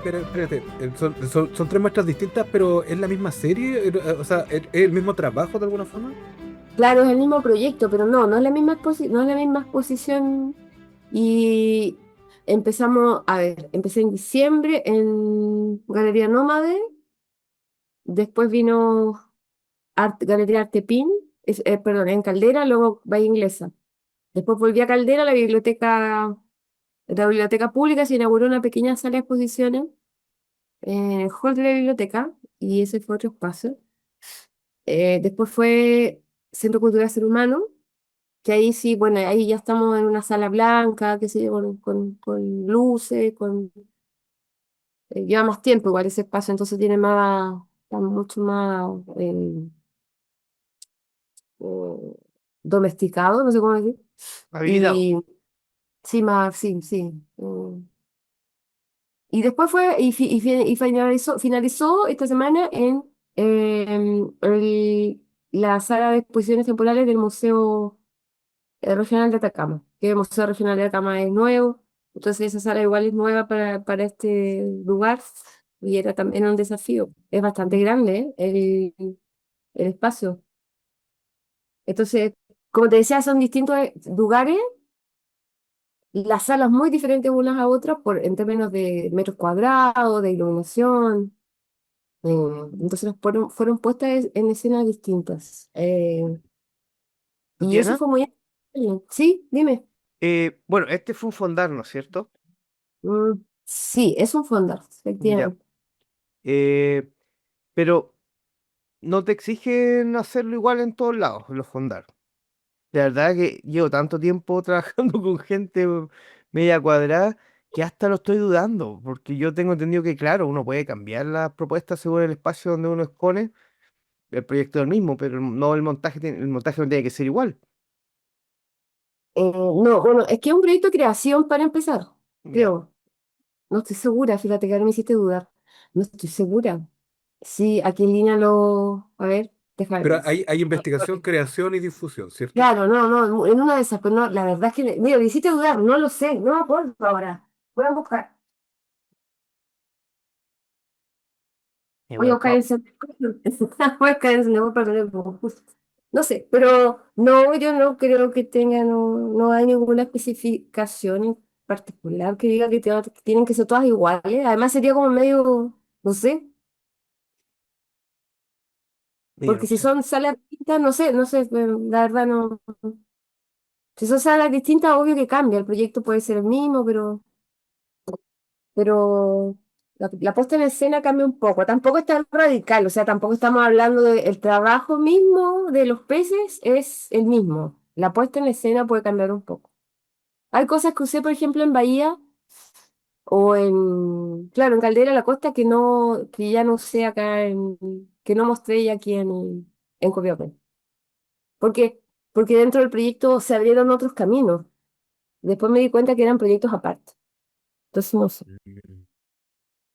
pero espérate, son tres muestras distintas, pero ¿es la misma serie? O sea, ¿es el mismo trabajo de alguna forma? Claro, es el mismo proyecto, pero no, no es la misma no es la misma exposición. Y empezamos, a ver, empecé en diciembre en Galería Nómade, después vino Galería Artepín, perdón, en Caldera, luego Bahía Inglesa. Después volví a Caldera, la biblioteca pública se inauguró una pequeña sala de exposiciones en el hall de la biblioteca, y ese fue otro espacio. Después fue Centro Cultural Ser Humano, que ahí sí, bueno, ahí ya estamos en una sala blanca, que sí, con luces, lleva más tiempo igual ese espacio, entonces tiene más, está mucho más eh, domesticado, no sé cómo decir. Habilitado. Y sí, más, sí, sí. Y después fue, y finalizó esta semana en la sala de exposiciones temporales del Museo Regional de Atacama, que el Museo Regional de Atacama es nuevo, entonces esa sala igual es nueva para este lugar, y era también un desafío. Es bastante grande, el espacio. Entonces, como te decía, son distintos lugares, las salas muy diferentes unas a otras en términos de metros cuadrados, de iluminación. Eh, entonces fueron puestas en escenas distintas. Y eso Diana, fue muy... Sí, dime. bueno, este fue un fondar, ¿no es cierto? Sí, es un fondo, Ya. efectivamente. Eh, pero no te exigen hacerlo igual en todos lados, los fondar. De verdad que llevo tanto tiempo trabajando con gente media cuadrada que hasta lo estoy dudando, porque yo tengo entendido que, claro, uno puede cambiar las propuestas según el espacio donde uno expone, el proyecto es el mismo, pero no el montaje, el montaje no tiene que ser igual. No, bueno, es que es un proyecto de creación para empezar, Ya. creo. No estoy segura, fíjate que ahora me hiciste dudar. No estoy segura. Sí, aquí en línea lo... A ver, déjame Pero ver. hay investigación, creación y difusión, ¿cierto? Claro, no, no, en una de esas, pero no, la verdad es que, mira, me hiciste dudar, no lo sé, no me acuerdo ahora. Voy a buscar. Voy a Igual, buscar en voy a buscar en Sendero para tener justo. No sé, pero no, yo no creo que tenga, no, no hay ninguna especificación en particular que diga que tienen que ser todas iguales. Además sería como medio, no sé, mira, no porque si sé. son salas distintas, no sé, no sé, la verdad no. Si son salas distintas, obvio que cambia, el proyecto puede ser el mismo, pero la puesta en escena cambia un poco. Tampoco es tan radical, o sea, tampoco estamos hablando del trabajo mismo de los peces, es el mismo. La puesta en escena puede cambiar un poco. Hay cosas que usé, por ejemplo, en Bahía claro, en Caldera de la Costa que no, que ya no usé acá que no mostré ya aquí en Copiapó. Porque, porque dentro del proyecto se abrieron otros caminos. Después me di cuenta que eran proyectos aparte. Entonces, no sé. Mm.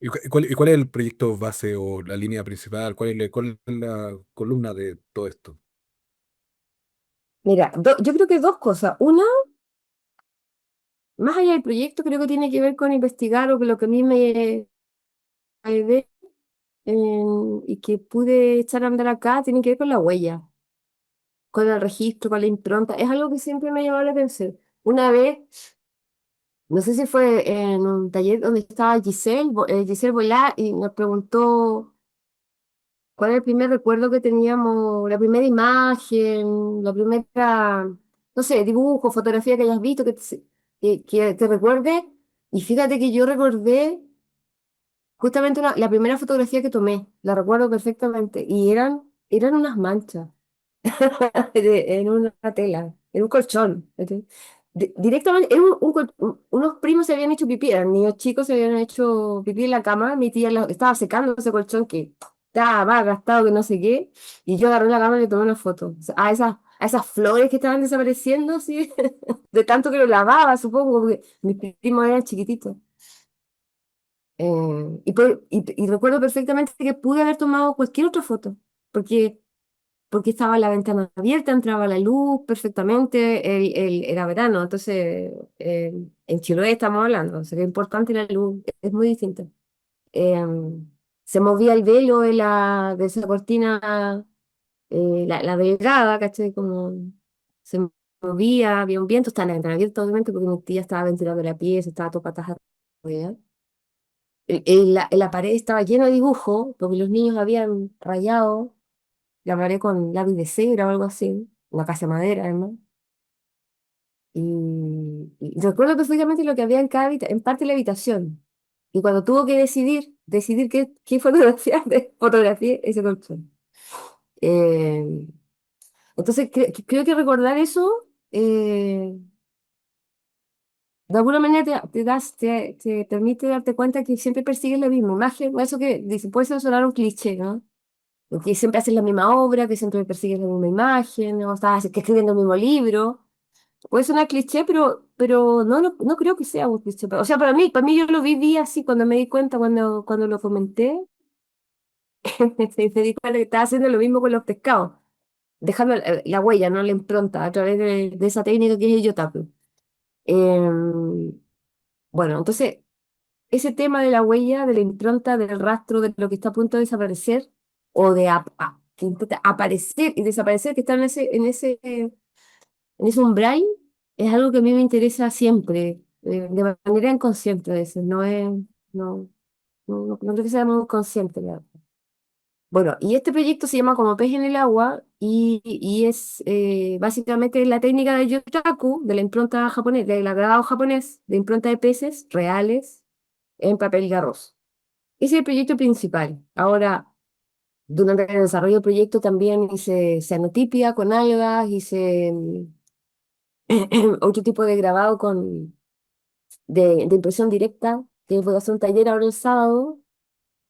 ¿Y cuál es el proyecto base o la línea principal? ¿Cuál es la columna de todo esto? Mira, yo creo que dos cosas. Una, más allá del proyecto, creo que tiene que ver con investigar o con lo que a mí me ve y que pude echar a andar acá, tiene que ver con la huella, con el registro, con la impronta. Es algo que siempre me ha llamado la atención. Una vez, no sé si fue en un taller donde estaba Giselle Bolá, y nos preguntó cuál es el primer recuerdo que teníamos, la primera imagen, la primera, no sé, dibujo, fotografía que hayas visto, que te recuerde. Y fíjate que yo recordé justamente la primera fotografía que tomé, la recuerdo perfectamente, y eran unas manchas en una tela, en un colchón. ¿Cachai? Directamente, era unos primos se habían hecho pipí, eran niños chicos, se habían hecho pipí en la cama, mi tía estaba secando ese colchón que estaba más gastado que no sé qué, y yo agarré la cámara y le tomé una foto. O sea, a esas flores que estaban desapareciendo, sí, de tanto que lo lavaba, supongo, porque mis primos eran chiquititos. Y recuerdo perfectamente que pude haber tomado cualquier otra foto, porque estaba la ventana abierta, entraba la luz perfectamente, era verano, entonces en Chiloé estamos hablando, o sea que es importante la luz, es muy distinta. se movía el velo de esa cortina, la delgada, ¿cachai? Como se movía, había un viento, estaba abierto obviamente porque mi tía estaba ventilando la pieza, estaba todo patas arriba. La pared estaba llena de dibujos, porque los niños habían rayado la pared con lápiz de cera o algo así, una casa de madera además. Y recuerdo perfectamente lo que había en en parte de la habitación. Y cuando tuvo que decidir qué fotografiar, fotografié ese colchón. Eh, entonces creo que recordar eso, de alguna manera te permite darte cuenta que siempre persigues la misma imagen, o eso que dice, puede sonar un cliché, ¿no? Que siempre haces la misma obra, que siempre persigues la misma imagen, o estás que escribiendo el mismo libro. Puede sonar cliché, pero no creo que sea un cliché. O sea, para mí yo lo viví así cuando me di cuenta, cuando lo comenté, me di cuenta que estaba haciendo lo mismo con los pescados, dejando la huella, no la impronta, a través de esa técnica que es el yotapu. Bueno, entonces, ese tema de la huella, de la impronta, del rastro, de lo que está a punto de desaparecer, o de que intenta aparecer y desaparecer, que está en ese umbral, es algo que a mí me interesa siempre, de manera inconsciente a veces, no, no creo que sea muy consciente, la verdad. Bueno, y este proyecto se llama Como pez en el agua y es básicamente la técnica del yotaku, de la impronta japonesa, del grabado japonés, de impronta de peces reales en papel garroso. Ese es el proyecto principal. Ahora, durante el desarrollo del proyecto también hice cianotipia con algas, hice otro tipo de grabado de impresión directa, que voy a hacer un taller ahora el sábado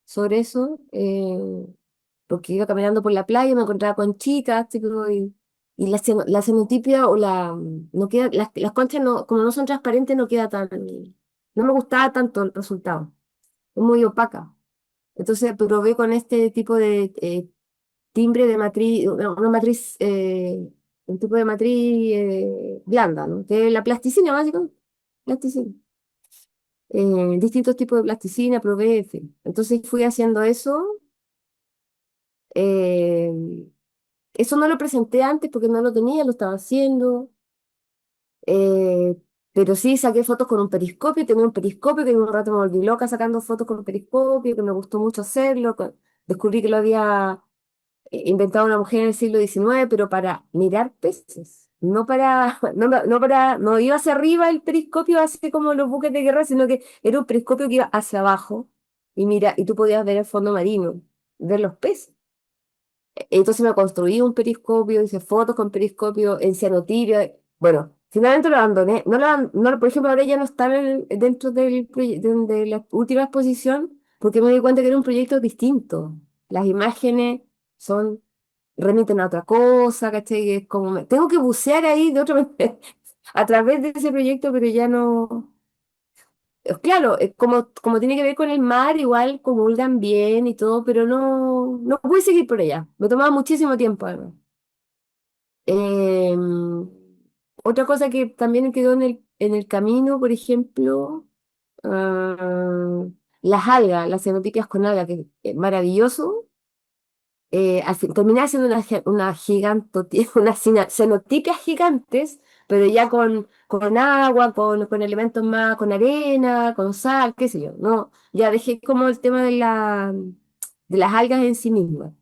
sobre eso, porque iba caminando por la playa, me encontraba conchitas, tipo, y la cenotipia no queda, las conchas no, como no son transparentes, no me gustaba tanto el resultado, es muy opaca. Entonces probé con este tipo de timbre de matriz, una matriz, un tipo de matriz blanda, ¿no? Que es la plasticina, básicamente. Plasticina. Distintos tipos de plasticina, probé, en fin. Entonces fui haciendo eso. eh, Eso no lo presenté antes porque no lo tenía, lo estaba haciendo. eh, pero sí saqué fotos con un periscopio, tenía un periscopio que en un rato me volví loca sacando fotos con un periscopio, que me gustó mucho hacerlo. Descubrí que lo había inventado una mujer en el siglo XIX, pero para mirar peces, no para, no iba hacia arriba el periscopio, así como los buques de guerra, sino que era un periscopio que iba hacia abajo y tú podías ver el fondo marino, ver los peces. Entonces me construí un periscopio, hice fotos con periscopio en cianotibia. Bueno, finalmente lo abandoné. Por ejemplo, ahora ya no está dentro de la última exposición porque me di cuenta que era un proyecto distinto. Las imágenes son, remiten a otra cosa, ¿cachai? Es como, tengo que bucear ahí de otra manera a través de ese proyecto, pero ya no. Claro, como tiene que ver con el mar, igual comulgan bien y todo, pero no pude seguir por allá. Me tomaba muchísimo tiempo, además. Em, Otra cosa que también quedó en el camino, por ejemplo, ah, las algas, las cenotipias con algas, que es maravilloso. Terminé haciendo unas cenotipias gigantes, pero ya con agua, con elementos más, con arena, con sal, qué sé yo. No, ya dejé como el tema de las algas en sí mismas.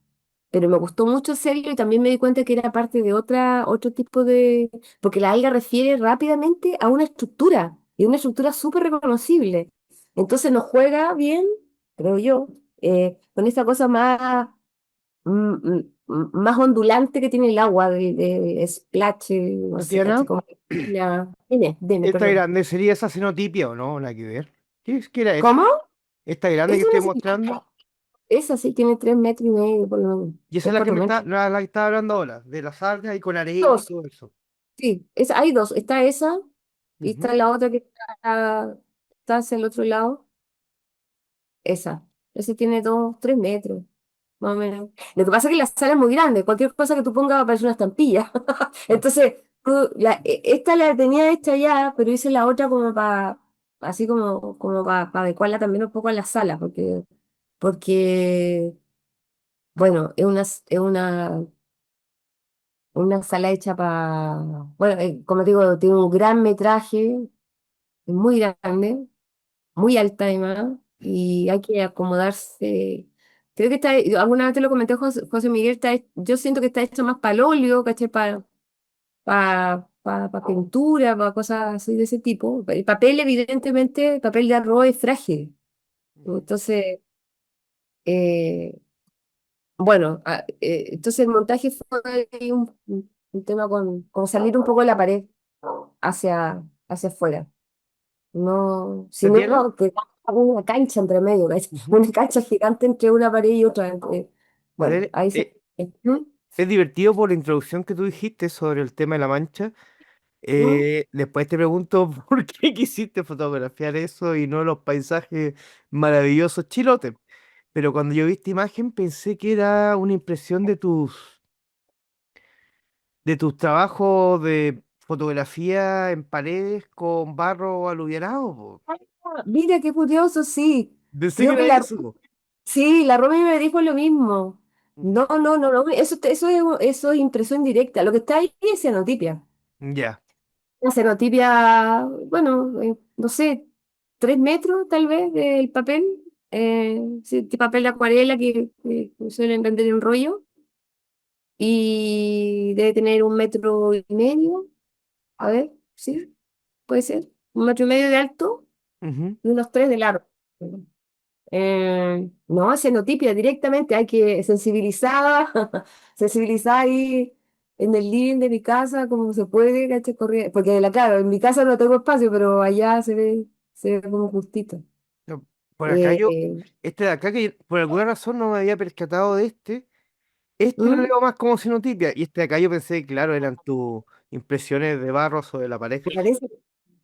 Pero me gustó mucho hacerlo y también me di cuenta que era parte de otro tipo de. Porque la alga refiere rápidamente a una estructura, y una estructura súper reconocible. Entonces nos juega bien, creo yo, con esta cosa más ondulante que tiene el agua, de splash, no sé, Tatiana, caché, como dime, ¿esta perdón. grande sería esa cenotipia o no? Nada que ver. ¿Qué era eso? ¿Cómo? Esta grande que Es estoy una mostrando. esa sí tiene 3 metros y medio, por lo menos, Y esa es tres, la que cuatro metros. la que estaba hablando ahora, de las algas y con arena y Dos, todo eso. sí, hay dos. Está esa y está Ujú. la otra que está hacia el otro lado. Esa. Ese tiene 2, 3 metros, más o menos. Lo que pasa es que la sala es muy grande. Cualquier cosa que tú pongas va a parecer una estampilla. Ah, Entonces, esta la tenía hecha ya, pero hice la otra como así como para adecuarla también un poco a la sala, porque bueno, una sala hecha para, bueno, como digo, tiene un gran metraje, es muy grande, muy alta además, y hay que acomodarse. Creo que alguna vez te lo comenté, José Miguel, yo siento que está hecho más para el óleo, ¿cachai? Para pintura, para cosas así de ese tipo. El papel, evidentemente, el papel de arroz es frágil. Ujú. Entonces, eh, bueno, entonces el montaje fue ahí un tema con salir un poco de la pared hacia afuera. No, si no, Tatiana, que hago una cancha entre medio, ¿cachai? ujú. Una cancha gigante entre una pared y otra. Bueno, Tatiana, ahí se... ¿Mm? es divertido por la introducción que tú dijiste sobre el tema de la mancha. ¿Mm? Después te pregunto por qué quisiste fotografiar eso y no los paisajes maravillosos chilotes. Pero cuando yo vi esta imagen pensé que era una impresión de tus trabajos de fotografía en paredes con barro aluviado, po. Mira qué curioso, sí. Pensé que Creo que era eso, po. sí, la Romy me dijo lo mismo. No, no, no, no, eso es impresión directa. Lo que está ahí es cianotipia. Ya. Una cianotipia, bueno, no sé, 3 metros tal vez del papel. Sí, este papel de acuarela que suelen vender en rollo. Y debe tener 1,5 metros. A ver, sí, puede ser. 1,5 metros de alto Ujú. y unos 3 de largo. No, xenotipia directamente, hay que sensibilizar, sensibilizar ahí en el living de mi casa como se puede, ¿cachai? Porque claro, en mi casa no tengo espacio, pero allá se ve como justito. No, por acá Eh, yo, este de acá que por alguna razón no me había percatado de este lo ¿Mm? leo más como sinotipia, y este de acá yo pensé, claro, eran tus impresiones de barro sobre la pared. ¿Te parece?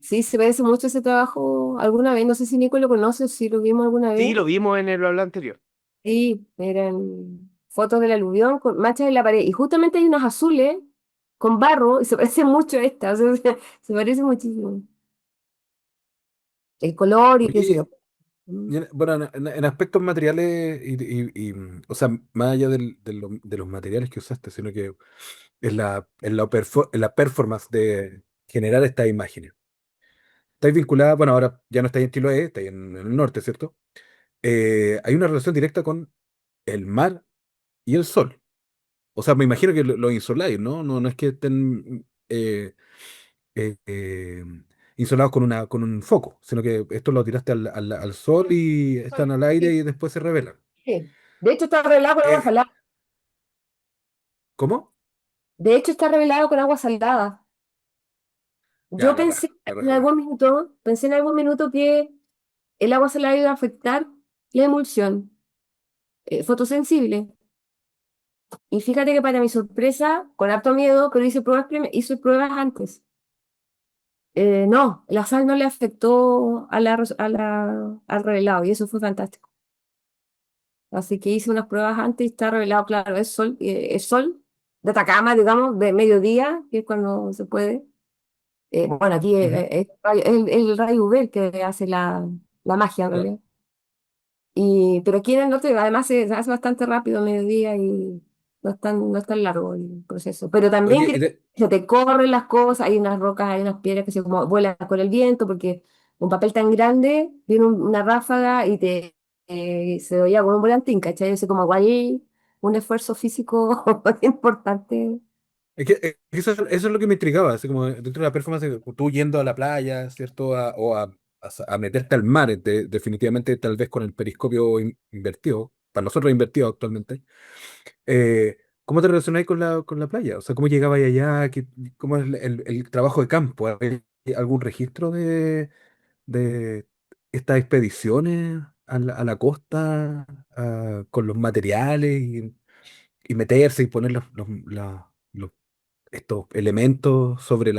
Sí, se parece mucho ese trabajo alguna vez, no sé si Nico lo conoce o si lo vimos alguna Sí, vez. lo vimos en el habla anterior. Sí, eran fotos del aluvión con manchas en la pared. Y justamente hay unos azules con barro y se parece mucho a esta, o sea, se parece muchísimo. El color y qué sé Oye, yo. Mm. bueno, en aspectos materiales o sea, más allá de los materiales que usaste, sino que en la performance de generar estas imágenes. Estáis vinculada, bueno, ahora ya no estáis en Chiloé, estáis en el norte, ¿cierto? Hay una relación directa con el mar y el sol. O sea, me imagino que lo insoláis, ¿no? No, no es que estén eh, eh, insolados con un foco, sino que esto lo tiraste al sol y están al aire Sí, y después se revelan. sí. De hecho está revelado con agua Eh, salada. ¿Cómo? De hecho está revelado con agua salada. Ya, Yo pensé la raja. pensé en algún minuto que el agua salada iba a afectar la emulsión fotosensible. Y fíjate que para mi sorpresa, con harto miedo, pero hice pruebas antes. No, la sal no le afectó al revelado y eso fue fantástico. Así que hice unas pruebas antes y está revelado, claro, es sol de Atacama, digamos, de mediodía, que es cuando se puede. Bueno, aquí Ujú. es el rayo UV el que hace la magia, en Claro. realidad. Pero aquí en el norte además se hace bastante rápido a mediodía y no es tan largo el proceso. Pero también Oye, que se te corren las cosas, hay unas rocas, hay unas piedras que se como vuelan con el viento, porque un papel tan grande, viene una ráfaga y se oía como un volantín, ¿cachai? Es como igual un esfuerzo físico importante. eso es lo que me intrigaba, así como dentro de la performance, tú yendo a la playa, ¿cierto? A meterte al mar, definitivamente, tal vez con el periscopio invertido, para nosotros invertido actualmente. ¿Cómo te relacionáis con la playa? O sea, ¿cómo llegabais allá? ¿Cómo es el trabajo de campo? ¿Hay algún registro de estas expediciones a la costa, con los materiales y meterse y poner estos elementos sobre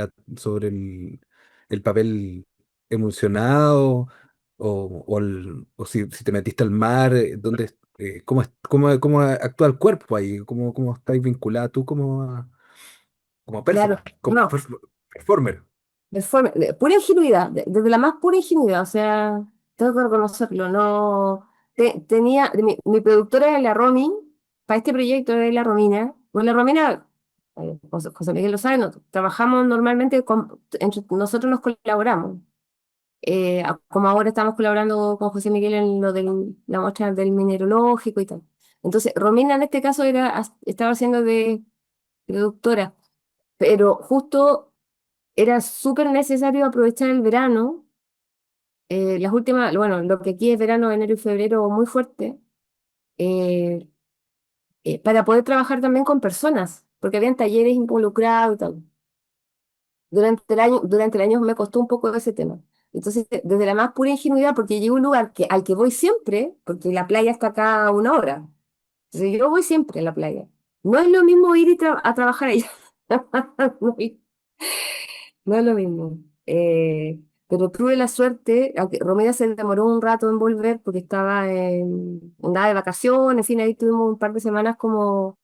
el papel emulsionado? O si te metiste al mar, ¿cómo actúa el cuerpo ahí? ¿Cómo estáis vinculada tú como Claro, no. performer? pura ingenuidad, desde la más pura ingenuidad, o sea, tengo que reconocerlo, no, tenía, mi productora era la Romy, para este proyecto era la Romina, bueno, la Romina, José Miguel lo sabe, trabajamos normalmente, entre nosotros nos colaboramos, como ahora estamos colaborando con José Miguel en lo de la muestra del mineralógico y tal. Entonces, Romina en este caso estaba haciendo de productora, pero justo era súper necesario aprovechar el verano, las últimas, bueno, lo que aquí es verano, enero y febrero muy fuerte, eh, para poder trabajar también con personas, porque habían talleres involucrados y tal. Durante el año me costó un poco ese tema. Entonces, desde la más pura ingenuidad, porque llego a un lugar al que voy siempre, porque la playa está acá a 1 hora. Entonces, yo voy siempre a la playa. No es lo mismo ir a trabajar allá. No, no es lo mismo. Pero tuve la suerte, aunque Romina se demoró un rato en volver porque andaba de vacaciones, en fin, ahí tuvimos un par de semanas como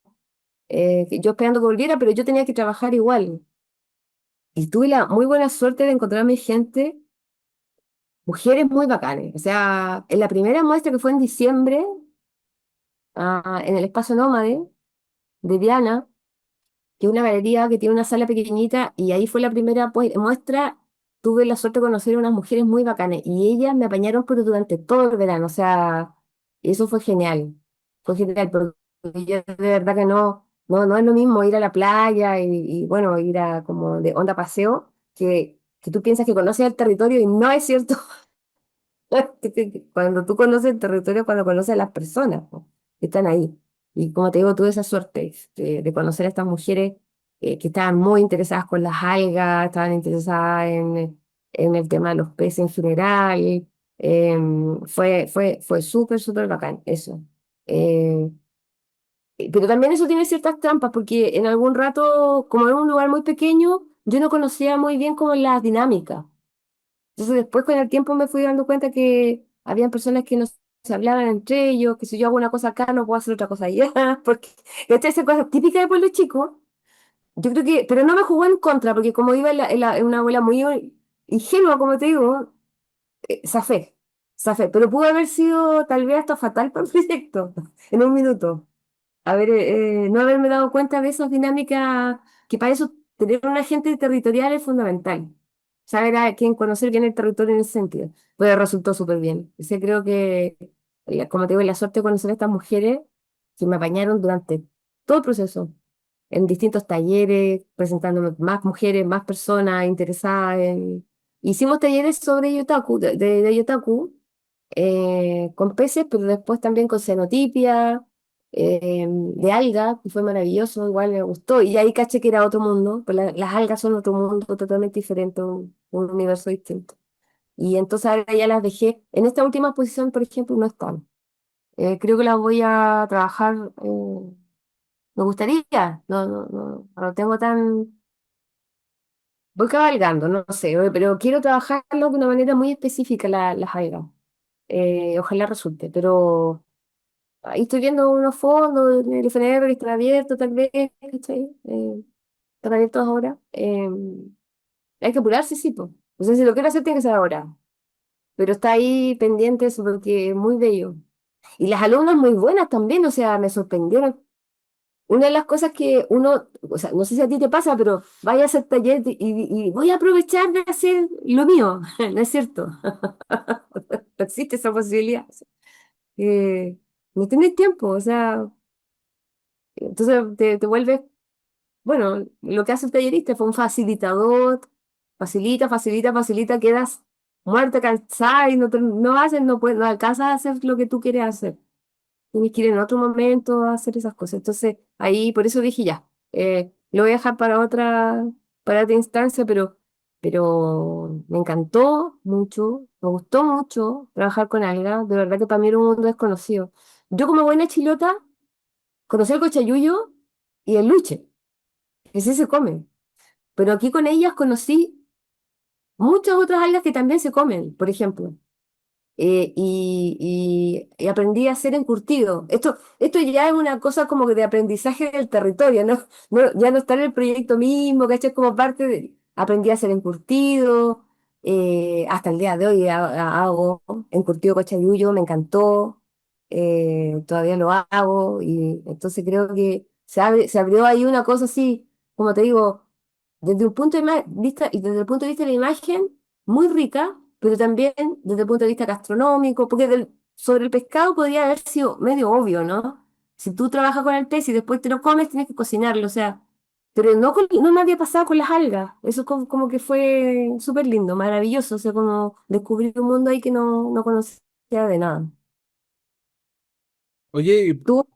yo esperando que volviera, pero yo tenía que trabajar igual. Y tuve la muy buena suerte de encontrarme gente, mujeres muy bacanes. O sea, en la primera muestra que fue en diciembre, en el Espacio Nómade de Diana, que es una galería que tiene una sala pequeñita, y ahí fue la primera muestra. Tuve la suerte de conocer a unas mujeres muy bacanas y ellas me apañaron pero durante todo el verano, o sea, eso fue genial, porque yo de verdad que no es lo mismo ir a la playa bueno, ir a como de onda paseo, que tú piensas que conoces el territorio y no es cierto. Cuando tú conoces el territorio, cuando conoces a las personas, po, que están ahí. Y como te digo, tuve esa suerte de conocer a estas mujeres que estaban muy interesadas con las algas, estaban interesadas en el tema de los peces en general. Fue súper, súper bacán eso. Eh, pero también eso tiene ciertas trampas, porque en algún rato, como era un lugar muy pequeño, yo no conocía muy bien como las dinámicas. Entonces después con el tiempo me fui dando cuenta que habían personas que no se hablaban entre ellos, que si yo hago una cosa acá no puedo hacer otra cosa allá, porque esta es cosa típica de pueblo chico. Yo creo que, pero no me jugó en contra, porque como iba en una abuela muy ingenua, como te digo, zafé, zafé, pero pudo haber sido tal vez hasta fatal para el proyecto, en un minuto no haberme dado cuenta de esas dinámicas, que para eso tener un agente territorial es fundamental. Saber a quién conocer bien el territorio en ese sentido. Pues resultó súper bien. Creo que, como te digo, la suerte de conocer a estas mujeres que me apañaron durante todo el proceso, en distintos talleres, presentándome más mujeres, más personas interesadas en... Hicimos talleres sobre yotaku, de yotaku, con peces, pero después también con cenotipia, de alga, que fue maravilloso, igual me gustó. Y ahí caché que era otro mundo, pues las algas son otro mundo totalmente diferente, un universo distinto. Y entonces ahora ya las dejé. En esta última posición, por ejemplo, no están. Creo que las voy a trabajar, me gustaría, no lo tengo tan... Voy cabalgando, no sé, pero quiero trabajarlo de una manera muy específica, las algas. Ojalá resulte, pero ahí estoy viendo unos fondos, el FNR que están abiertos tal vez, ¿cachai? Están abiertos ahora. Hay que apurarse, sí, pues. O sea, si lo quiero hacer, tiene que ser ahora. Pero está ahí pendiente eso porque es muy bello. Y las alumnas muy buenas también, o sea, me sorprendieron. Una de las cosas que uno, o sea, no sé si a ti te pasa, pero vaya a hacer taller y voy a aprovechar de hacer lo mío, ¿no es cierto? No existe esa posibilidad. Eh, no tienes tiempo, o sea, entonces te vuelves, bueno, lo que hace el tallerista fue un facilitador, facilita, quedas muerta, cansada y no haces, no alcanzas a hacer lo que tú quieres hacer. Tienes que ir en otro momento a hacer esas cosas. Entonces, ahí por eso dije ya, lo voy a dejar para otra instancia, pero me encantó mucho, me gustó mucho trabajar con alga. De verdad que para mí era un mundo desconocido. Yo como buena chilota, conocí el cochayuyo y el luche, que sí se comen. Pero aquí con ellas conocí muchas otras algas que también se comen, por ejemplo. Y aprendí a hacer encurtido. Esto ya es una cosa como que de aprendizaje del territorio, ¿no? Ya no está en el proyecto mismo, ¿cachai? Es como parte de... aprendí a hacer encurtido, hasta el día de hoy hago encurtido cochayuyo, me encantó, todavía lo hago y entonces creo que se abrió ahí una cosa así, como te digo, desde un punto de vista y desde el punto de vista de la imagen, muy rica, pero también desde el punto de vista gastronómico, porque sobre el pescado podría haber sido medio obvio, ¿no? Si tú trabajas con el pez y después te lo comes, tienes que cocinarlo, o sea, pero no, no me había pasado con las algas. Eso como que fue súper lindo, maravilloso, o sea, como descubrir un mundo ahí que no conocía de nada. Oye, y Tú,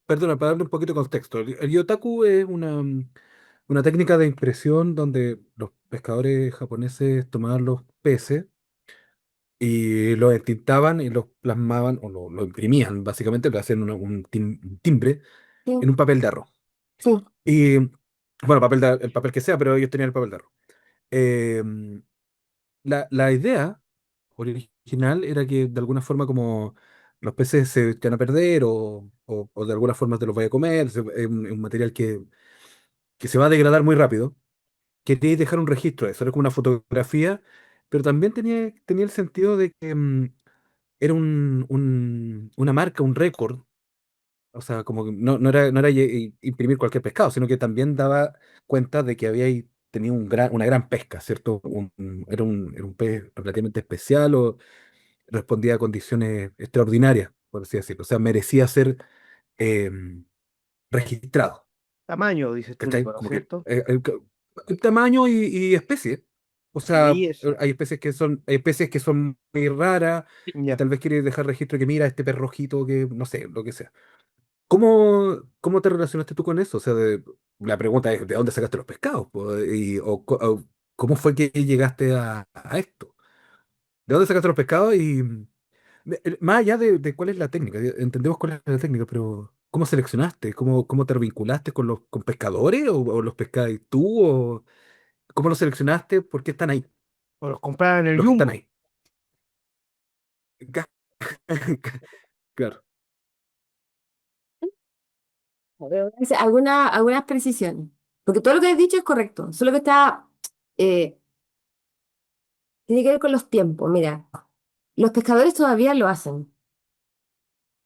perdona, para darle un poquito de contexto, el yotaku es una técnica de impresión donde los pescadores japoneses tomaban los peces y los entintaban y los plasmaban o lo imprimían, básicamente, le hacían un timbre sí, en un papel de arroz. sí, Y, bueno, el papel que sea, pero ellos tenían el papel de arroz. Eh, la idea original era que de alguna forma como los peces se echan a perder o de alguna forma te los vaya a comer, es un material que se va a degradar muy rápido. Quería dejar un registro de eso, era como una fotografía, pero también tenía el sentido de que era una marca, un récord. O sea, como que no era imprimir cualquier pescado, sino que también daba cuenta de que había ahí tenido una gran pesca, ¿cierto? Era un pez relativamente especial o respondía a condiciones extraordinarias, por así decirlo. O sea, merecía ser eh, registrado, Tamaño, dices tú, ¿cachai? Nico, ¿no es Como que cierto? el tamaño y especie. O sea, Y eso. hay especies que son muy raras y Ya. tal vez quieres dejar registro que mira este pez rojito que, no sé, lo que sea. ¿Cómo te relacionaste tú con eso? O sea, la pregunta es, ¿de dónde sacaste los pescados? Po? O ¿cómo fue que llegaste a esto? ¿De dónde sacaste los pescados? Y más allá de cuál es la técnica, entendemos cuál es la técnica, pero ¿cómo seleccionaste? ¿Cómo te vinculaste con pescadores? ¿O los pescáis tú? ¿O cómo los seleccionaste? ¿Por qué están ahí? O los compraban en el Los que están Jumbo. ahí. Ca- Claro. a ver, algunas precisiones. Porque todo lo que has dicho es correcto, solo que eh, tiene que ver con los tiempos. Mira, los pescadores todavía lo hacen.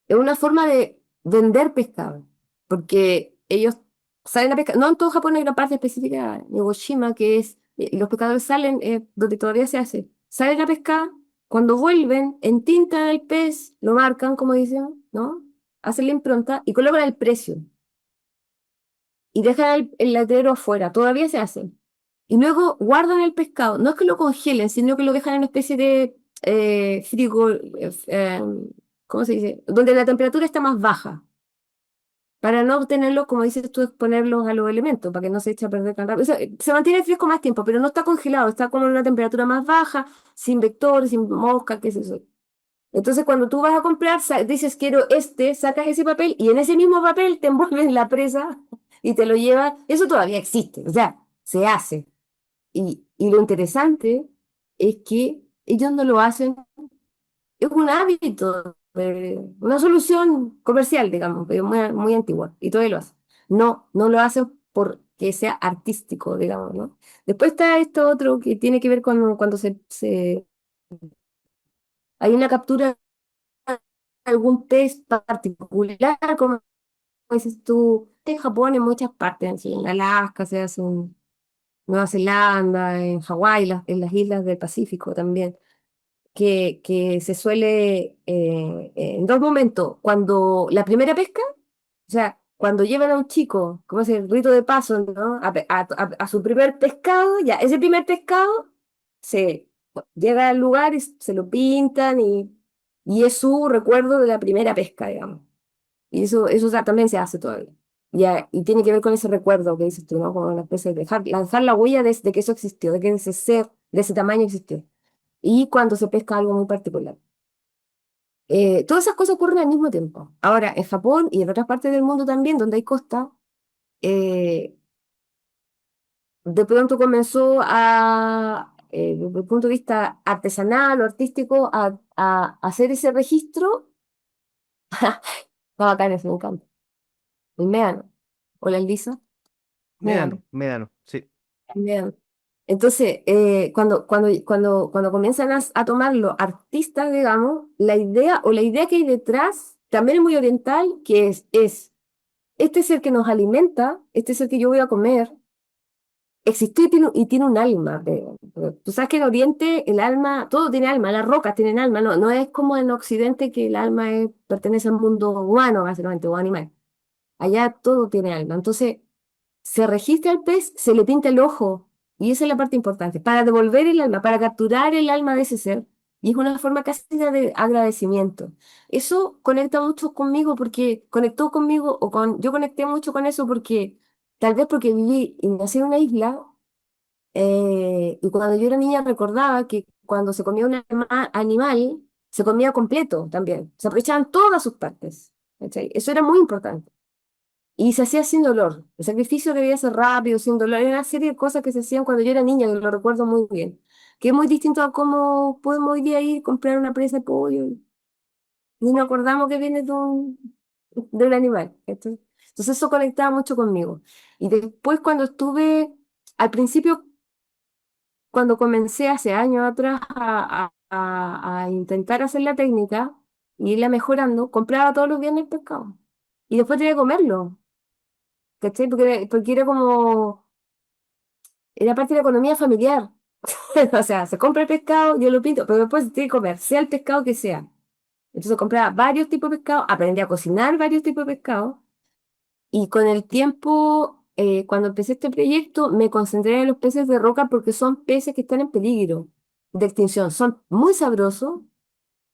Es una forma de vender pescado, porque ellos salen a pescar, no en todo Japón hay una parte específica, Nigoshima, que es, los pescadores salen, donde todavía se hace, salen a pescar, cuando vuelven, entintan el pez, lo marcan, como dicen, ¿no? Hacen la impronta y colocan el precio y dejan el letrero afuera, todavía se hace. Y luego guardan el pescado, no es que lo congelen, sino que lo dejan en una especie de frigo, ¿cómo se dice? Donde la temperatura está más baja, para no obtenerlo, como dices tú, exponerlos a los elementos, para que no se eche a perder tan rápido. O sea, se mantiene fresco más tiempo, pero no está congelado, está como en una temperatura más baja, sin vectores, sin mosca, qué es eso. Entonces, cuando tú vas a comprar, dices, quiero este, sacas ese papel y en ese mismo papel te envuelven la presa y te lo llevas. Eso todavía existe, o sea, se hace. Y lo interesante es que ellos no lo hacen, es un hábito, una solución comercial, digamos, pero muy, muy antigua, y todavía lo hacen. No lo hacen porque sea artístico, digamos, ¿no? Después está esto otro que tiene que ver con cuando hay una captura de algún pez particular, como dices tú, en Japón, en muchas partes, en Alaska se hace en Nueva Zelanda, en Hawái, en las islas del Pacífico también, que se suele en dos momentos, cuando la primera pesca, o sea, cuando llevan a un chico, como es el rito de paso, ¿no? A su primer pescado, ya, ese primer pescado se llega al lugar y se lo pintan y es su recuerdo de la primera pesca, digamos. Y eso también se hace todavía. Ya, y tiene que ver con ese recuerdo que dices tú, ¿no? Como una especie de lanzar la huella de que eso existió, de que ese ser de ese tamaño existió. Y cuando se pesca algo muy particular. Todas esas cosas ocurren al mismo tiempo. Ahora, en Japón y en otras partes del mundo también, donde hay costa, eh, de pronto comenzó desde el punto de vista artesanal o artístico, a hacer ese registro. Va bacán, eso me encanta. El médano. O la lisa. Médano. Médano, médano, sí. Médano. Entonces, cuando comienzan a tomarlo artistas, digamos, la idea que hay detrás también es muy oriental, que este es el que nos alimenta, este es el que yo voy a comer, existe y tiene un alma. Tú sabes que en Oriente el alma, todo tiene alma, las rocas tienen alma, no, no es como en Occidente que el alma pertenece al mundo humano, básicamente, o animal. Allá todo tiene alma. Entonces, se registra el pez, se le pinta el ojo, y esa es la parte importante, para devolver el alma, para capturar el alma de ese ser, y es una forma casi de agradecimiento. Eso conecta mucho conmigo porque conectó conmigo, yo conecté mucho con eso porque, tal vez porque viví y nací en una isla, y cuando yo era niña recordaba que cuando se comía un animal, se comía completo también, se aprovechaban todas sus partes. ¿Cachai? Eso era muy importante. Y se hacía sin dolor. El sacrificio debía ser rápido, sin dolor. Era una serie de cosas que se hacían cuando yo era niña, que lo recuerdo muy bien. Que es muy distinto a cómo podemos hoy día ir comprar una presa de pollo y nos acordamos que viene de un animal. Entonces eso conectaba mucho conmigo. Y después cuando al principio, cuando comencé hace años atrás a intentar hacer la técnica y irla mejorando, compraba todos los viernes pescado. Y después tenía que comerlo. ¿Cachai? Porque era parte de la economía familiar. O sea, se compra el pescado, yo lo pinto, pero después se tiene que comer, sea el pescado que sea. Entonces compraba varios tipos de pescado, aprendí a cocinar varios tipos de pescado, y con el tiempo, cuando empecé este proyecto, me concentré en los peces de roca porque son peces que están en peligro de extinción. Son muy sabrosos,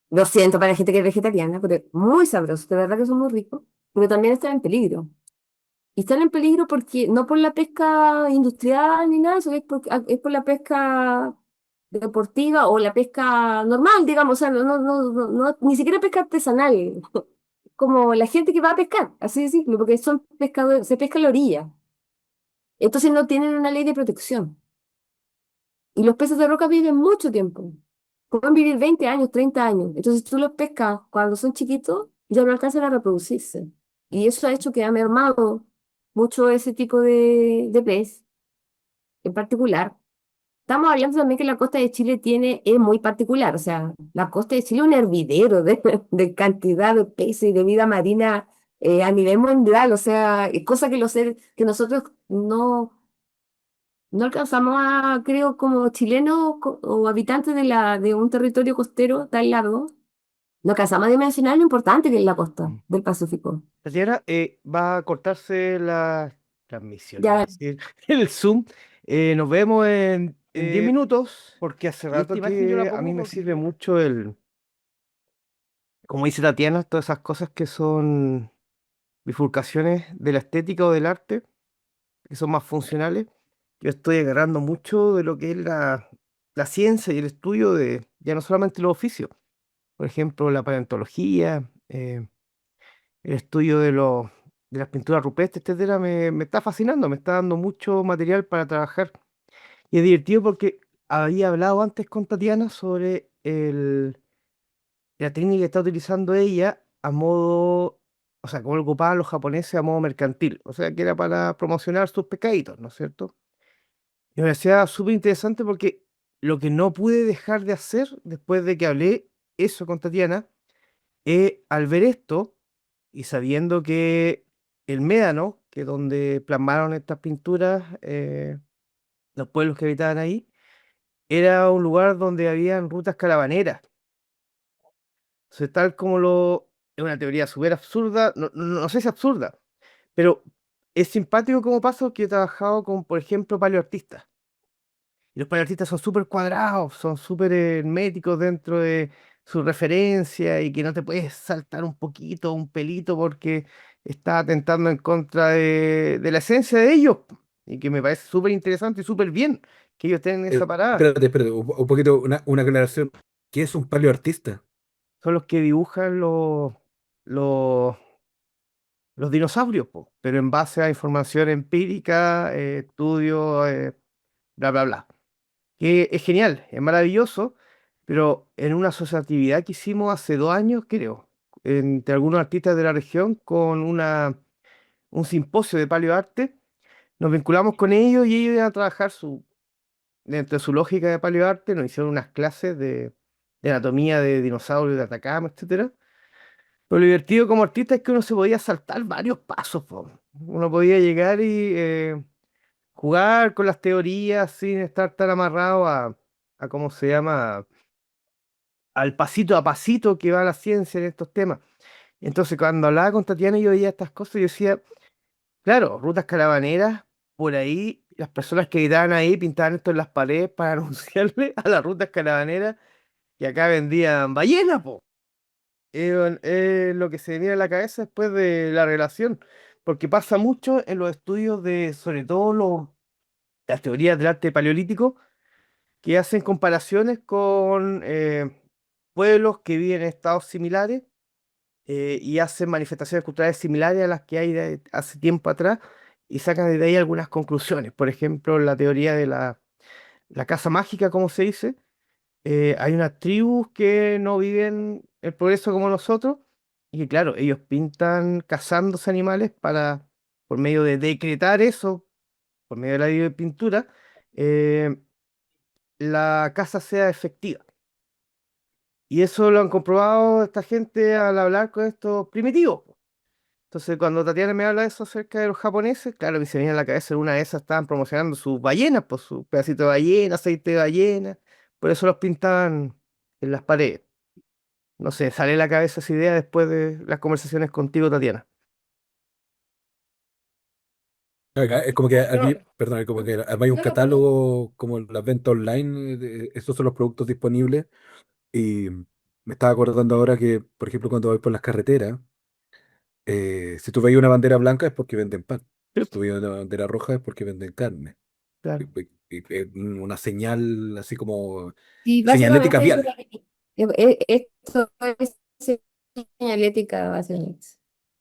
lo siento para la gente que es vegetariana, pero muy sabrosos, de verdad que son muy ricos, pero también están en peligro. Y están en peligro porque no por la pesca industrial ni nada, eso es por la pesca deportiva o la pesca normal, digamos, o sea, ni siquiera pesca artesanal, como la gente que va a pescar, así decirlo, porque son pescadores, se pesca en la orilla. Entonces no tienen una ley de protección. Y los peces de roca viven mucho tiempo. Pueden vivir 20 años, 30 años. Entonces tú los pescas cuando son chiquitos, ya no alcanzan a reproducirse. Y eso ha hecho que ha mermado mucho ese tipo de pez en particular. Estamos hablando también que la costa de Chile es muy particular. O sea, la costa de Chile es un hervidero de cantidad de peces y de vida marina, a nivel mundial. O sea, es cosa que nosotros no alcanzamos a, creo, como chilenos o habitantes de un territorio costero tan largo, no alcanzamos a dimensionar lo importante que es la costa Mm. del Pacífico. Tatiana, va a cortarse la transmisión, iba a Ya, decir, el Zoom. Nos vemos en 10 minutos, porque hace Y esta rato imagen yo la que a pongo mí me porque sirve mucho como dice Tatiana, todas esas cosas que son bifurcaciones de la estética o del arte, que son más funcionales. Yo estoy agarrando mucho de lo que es la ciencia y el estudio de ya no solamente los oficios, por ejemplo, la paleontología, el estudio de las pinturas rupestres, etcétera, me está fascinando, me está dando mucho material para trabajar. Y es divertido porque había hablado antes con Tatiana sobre la técnica que está utilizando ella a modo, o sea, como lo ocupaban los japoneses a modo mercantil, o sea, que era para promocionar sus pescaditos, ¿no es cierto? Y me parecía súper interesante porque lo que no pude dejar de hacer después de que hablé eso con Tatiana, al ver esto y sabiendo que el Médano, que es donde plasmaron estas pinturas, los pueblos que habitaban ahí, era un lugar donde habían rutas caravaneras. Entonces, tal como es una teoría súper absurda, no sé si absurda, pero es simpático como pasa porque yo he trabajado con, por ejemplo, paleoartistas. Y los paleoartistas son súper cuadrados, son súper herméticos dentro de su referencia y que no te puedes saltar un poquito, un pelito, porque está atentando en contra de la esencia de ellos. Y que me parece súper interesante y súper bien que ellos tengan esa parada. espérate, un poquito, una aclaración. ¿Qué es un paleoartista? Son los que dibujan los, los dinosaurios, po, pero en base a información empírica, estudios, bla, bla, bla. Que es genial, es maravilloso, pero en una asociatividad que hicimos hace 2 años, creo, entre algunos artistas de la región, con un simposio de paleoarte, nos vinculamos con ellos y ellos iban a trabajar dentro de su lógica de paleoarte, nos hicieron unas clases de anatomía de dinosaurios de Atacama, etcétera. Pero lo divertido como artista es que uno se podía saltar varios pasos, po. Uno podía llegar y jugar con las teorías sin estar tan amarrado a ¿cómo se llama? Al pasito a pasito que va la ciencia en estos temas. Entonces, cuando hablaba con Tatiana y yo veía estas cosas, yo decía, claro, rutas caravaneras, por ahí, las personas que gritaban ahí pintaban esto en las paredes para anunciarle a las rutas caravaneras que acá vendían ballenas, po. Lo que se me viene a la cabeza después de la relación, porque pasa mucho en los estudios de, sobre todo las teorías del arte paleolítico, que hacen comparaciones con pueblos que viven en estados similares y hacen manifestaciones culturales similares a las que hay hace tiempo atrás y sacan de ahí algunas conclusiones. Por ejemplo, la teoría de la casa mágica, como se dice, hay unas tribus que no viven el progreso como nosotros y que, claro, ellos pintan cazándose animales para, por medio de decretar eso, por medio de la pintura, eh, la caza sea efectiva. Y eso lo han comprobado esta gente al hablar con estos primitivos. Entonces, cuando Tatiana me habla de eso acerca de los japoneses, claro, me se viene a la cabeza, en una de esas estaban promocionando sus ballenas, pues su pedacito de ballena, aceite de ballena, por eso los pintaban en las paredes. No sé, sale a la cabeza esa idea después de las conversaciones contigo, Tatiana. Acá es como que No, perdón, es como que armáis un catálogo como las ventas online, estos son los productos disponibles. Y me estaba acordando ahora que, por ejemplo, cuando voy por las carreteras, si tú veis una bandera blanca es porque venden pan. Sí, Si tú veis una bandera roja es porque venden carne. claro. Una señal así como y señalética básicamente eso vial. esto es señalética, básicamente.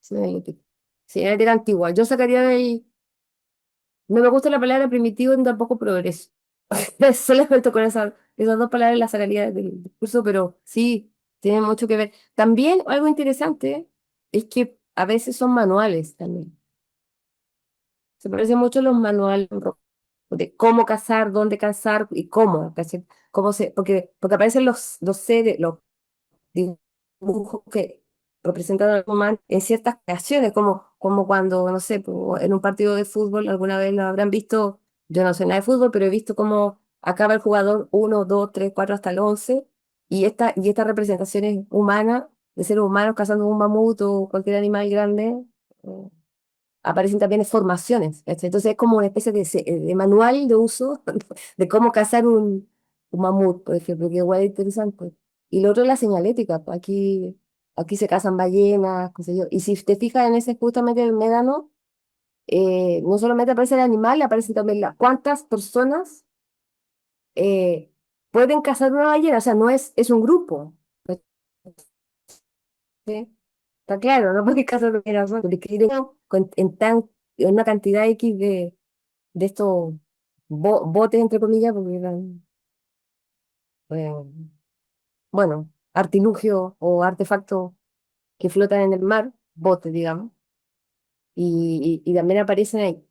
Señalética. Señalética antigua. Yo sacaría de ahí, no me gusta la palabra primitivo ni tampoco progreso. Solamente con esas dos palabras las sacaría del discurso, pero sí, tiene mucho que ver. También algo interesante es que a veces son manuales también. Se parecen mucho a los manuales de cómo cazar, dónde cazar y cómo, ¿cachai? Porque aparecen los seres, los dibujos que representan al humano en ciertas creaciones, como cuando, no sé, en un partido de fútbol, alguna vez lo habrán visto, yo no sé nada de fútbol, pero he visto cómo acaba el jugador uno 2 3 4 hasta el 11 y estas representaciones humanas, de seres humanos cazando un mamut o cualquier animal grande, eh, aparecen también en formaciones. ¿Cachai? Entonces es como una especie de manual de uso de cómo cazar un mamut, por ejemplo, que igual es interesante. Y lo otro es la señalética. Pues aquí se cazan ballenas, qué sé yo. Y si te fijas en ese justamente el médano, no solamente aparece el animal, aparecen también las cuántas personas pueden cazar una ballena. O sea, no es un grupo. ¿Sí? Está claro, no puedes cazar una ballena sola, porque en una cantidad X de estos botes, entre comillas, porque eran, eh, bueno, artilugios o artefactos que flotan en el mar, botes, digamos, y también aparecen ahí,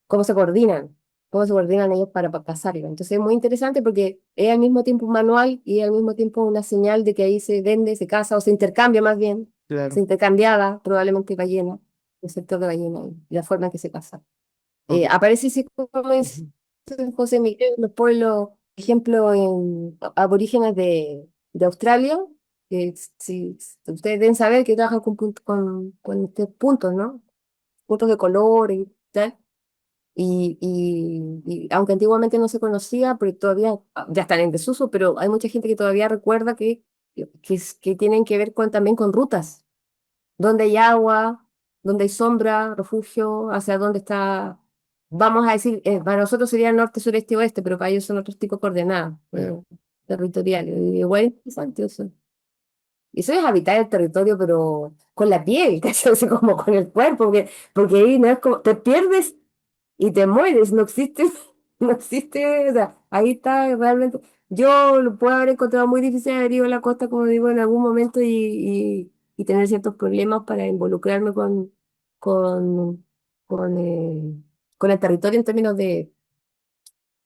cómo se coordinan ellos para cazarlo. Entonces es muy interesante porque es al mismo tiempo un manual y al mismo tiempo una señal de que ahí se vende, se caza o se intercambia más bien, se Claro. intercambiaba probablemente ballena, el sector de ballena y la forma en que se caza. Ujú, Aparece así como es ujú. en José Miguel, los pueblos, por ejemplo, en aborígenes de Australia, que si ustedes deben saber que trabajan con estos puntos, ¿no? Puntos de color y tal. Y aunque antiguamente no se conocía, pero todavía ya están en desuso, pero hay mucha gente que todavía recuerda que tienen que ver también con rutas donde hay agua, donde hay sombra, refugio, hacia dónde está, vamos a decir, para nosotros sería norte, sureste, oeste, pero para ellos son otros tipos de coordenadas Claro. territoriales. Y igual es interesante eso. Y eso es habitar el territorio, pero con la piel, ¿cachai? Así como con el cuerpo, porque ahí no es como, te pierdes y te mueres, no existe, no existe, o sea, ahí está realmente. Yo lo puedo haber encontrado muy difícil haber ido a la costa, como digo, en algún momento y tener ciertos problemas para involucrarme con, con, con el territorio en términos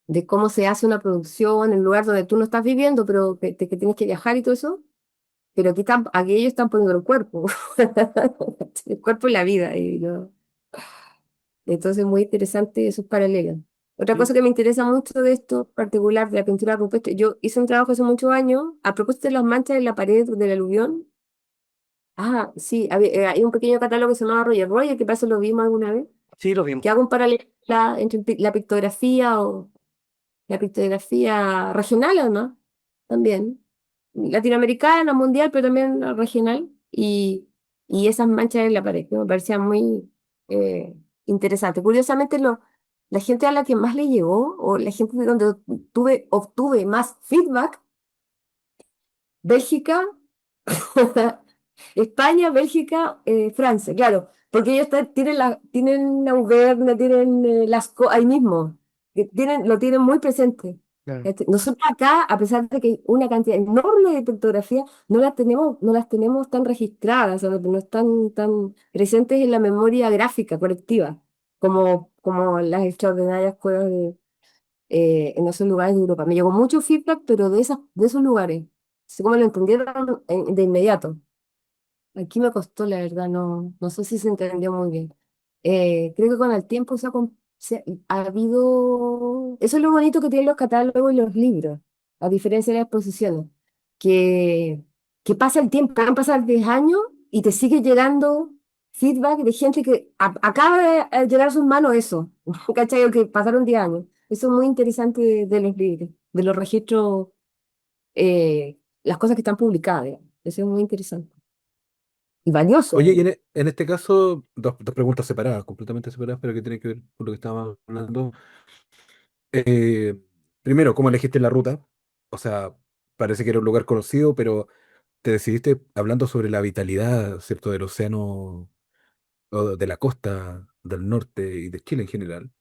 de cómo se hace una producción en el lugar donde tú no estás viviendo, pero que tienes que viajar y todo eso. Pero aquí ellos están poniendo el cuerpo, el cuerpo y la vida. Entonces, muy interesante esos paralelos. Otra Sí, cosa que me interesa mucho de esto, particular de la pintura rupestre, yo hice un trabajo hace muchos años a propósito de las manchas en la pared del aluvión. Ah, sí, hay un pequeño catálogo que se llama Roger Roger, que parece que lo vimos alguna vez, sí, lo vimos. que hago un paralelo entre la pictografía o la pictografía regional, además, también, latinoamericana, mundial, pero también regional, y esas manchas en la pared, que me parecía muy eh, interesante. Curiosamente, la gente a la que más le llegó, o la gente de donde obtuve más feedback, Bélgica, España, Bélgica, Francia, claro, porque ellos tienen Auvergne, tienen ahí mismo, que lo tienen muy presente. Claro. Nosotros acá, a pesar de que hay una cantidad enorme de fotografías, no las tenemos tan registradas, o no están tan presentes en la memoria gráfica colectiva, como las extraordinarias cuevas en esos lugares de Europa. Me llegó mucho feedback, pero de esos lugares, así como lo entendieron de inmediato. Aquí me costó, la verdad, no sé si se entendió muy bien. Creo que con el tiempo ha habido... Eso es lo bonito que tienen los catálogos y los libros, a diferencia de las exposiciones, que, que pasa el tiempo, pueden pasar 10 años y te sigue llegando feedback de gente que acaba de llegar a sus manos eso, ¿cachai? O que pasaron 10 años. Eso es muy interesante de los libros, de los registros, las cosas que están publicadas, digamos. Eso es muy interesante y valioso, Oye, y además. en este caso, dos preguntas separadas, completamente separadas, pero que tienen que ver con lo que estábamos hablando. Eh, Primero, ¿cómo elegiste la ruta? O sea, parece que era un lugar conocido, pero te decidiste hablando sobre la vitalidad, ¿cierto?, del océano o de la costa del norte y de Chile en general.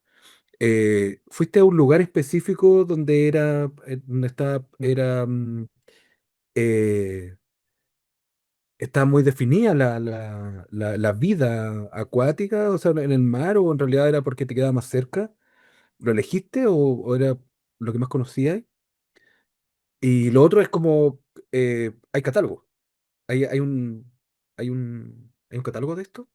¿Fuiste a un lugar específico donde eh, está muy definida la vida acuática, o sea, en el mar, o en realidad era porque te quedaba más cerca? ¿Lo elegiste o era lo que más conocías? Y lo otro es como, hay catálogo. Hay un catálogo de esto.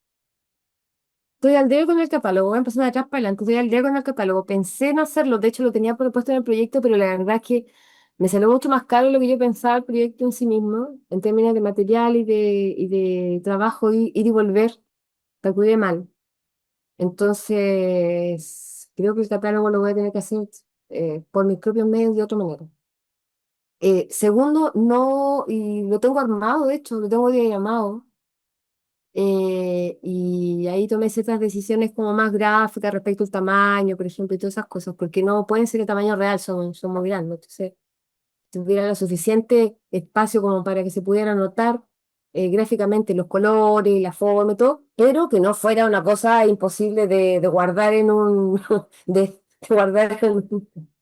Estoy al día con el catálogo, voy a empezar de atrás para adelante, estoy al día con el catálogo. Pensé en hacerlo, de hecho lo tenía propuesto en el proyecto, pero la verdad es que me salió mucho más caro de lo que yo pensaba el proyecto en sí mismo, en términos de material y de trabajo, ir y volver, calculé mal. Entonces, creo que el catálogo lo voy a tener que hacer por mis propios medios de otra manera. Segundo, no, y lo tengo armado, de hecho, lo tengo diagramado. Y ahí tomé ciertas decisiones como más gráficas respecto al tamaño, por ejemplo, y todas esas cosas, porque no pueden ser de tamaño real, son muy grandes. Entonces, tuviera lo suficiente espacio como para que se pudiera notar gráficamente los colores, la forma y todo, pero que no fuera una cosa imposible de guardar de guardar en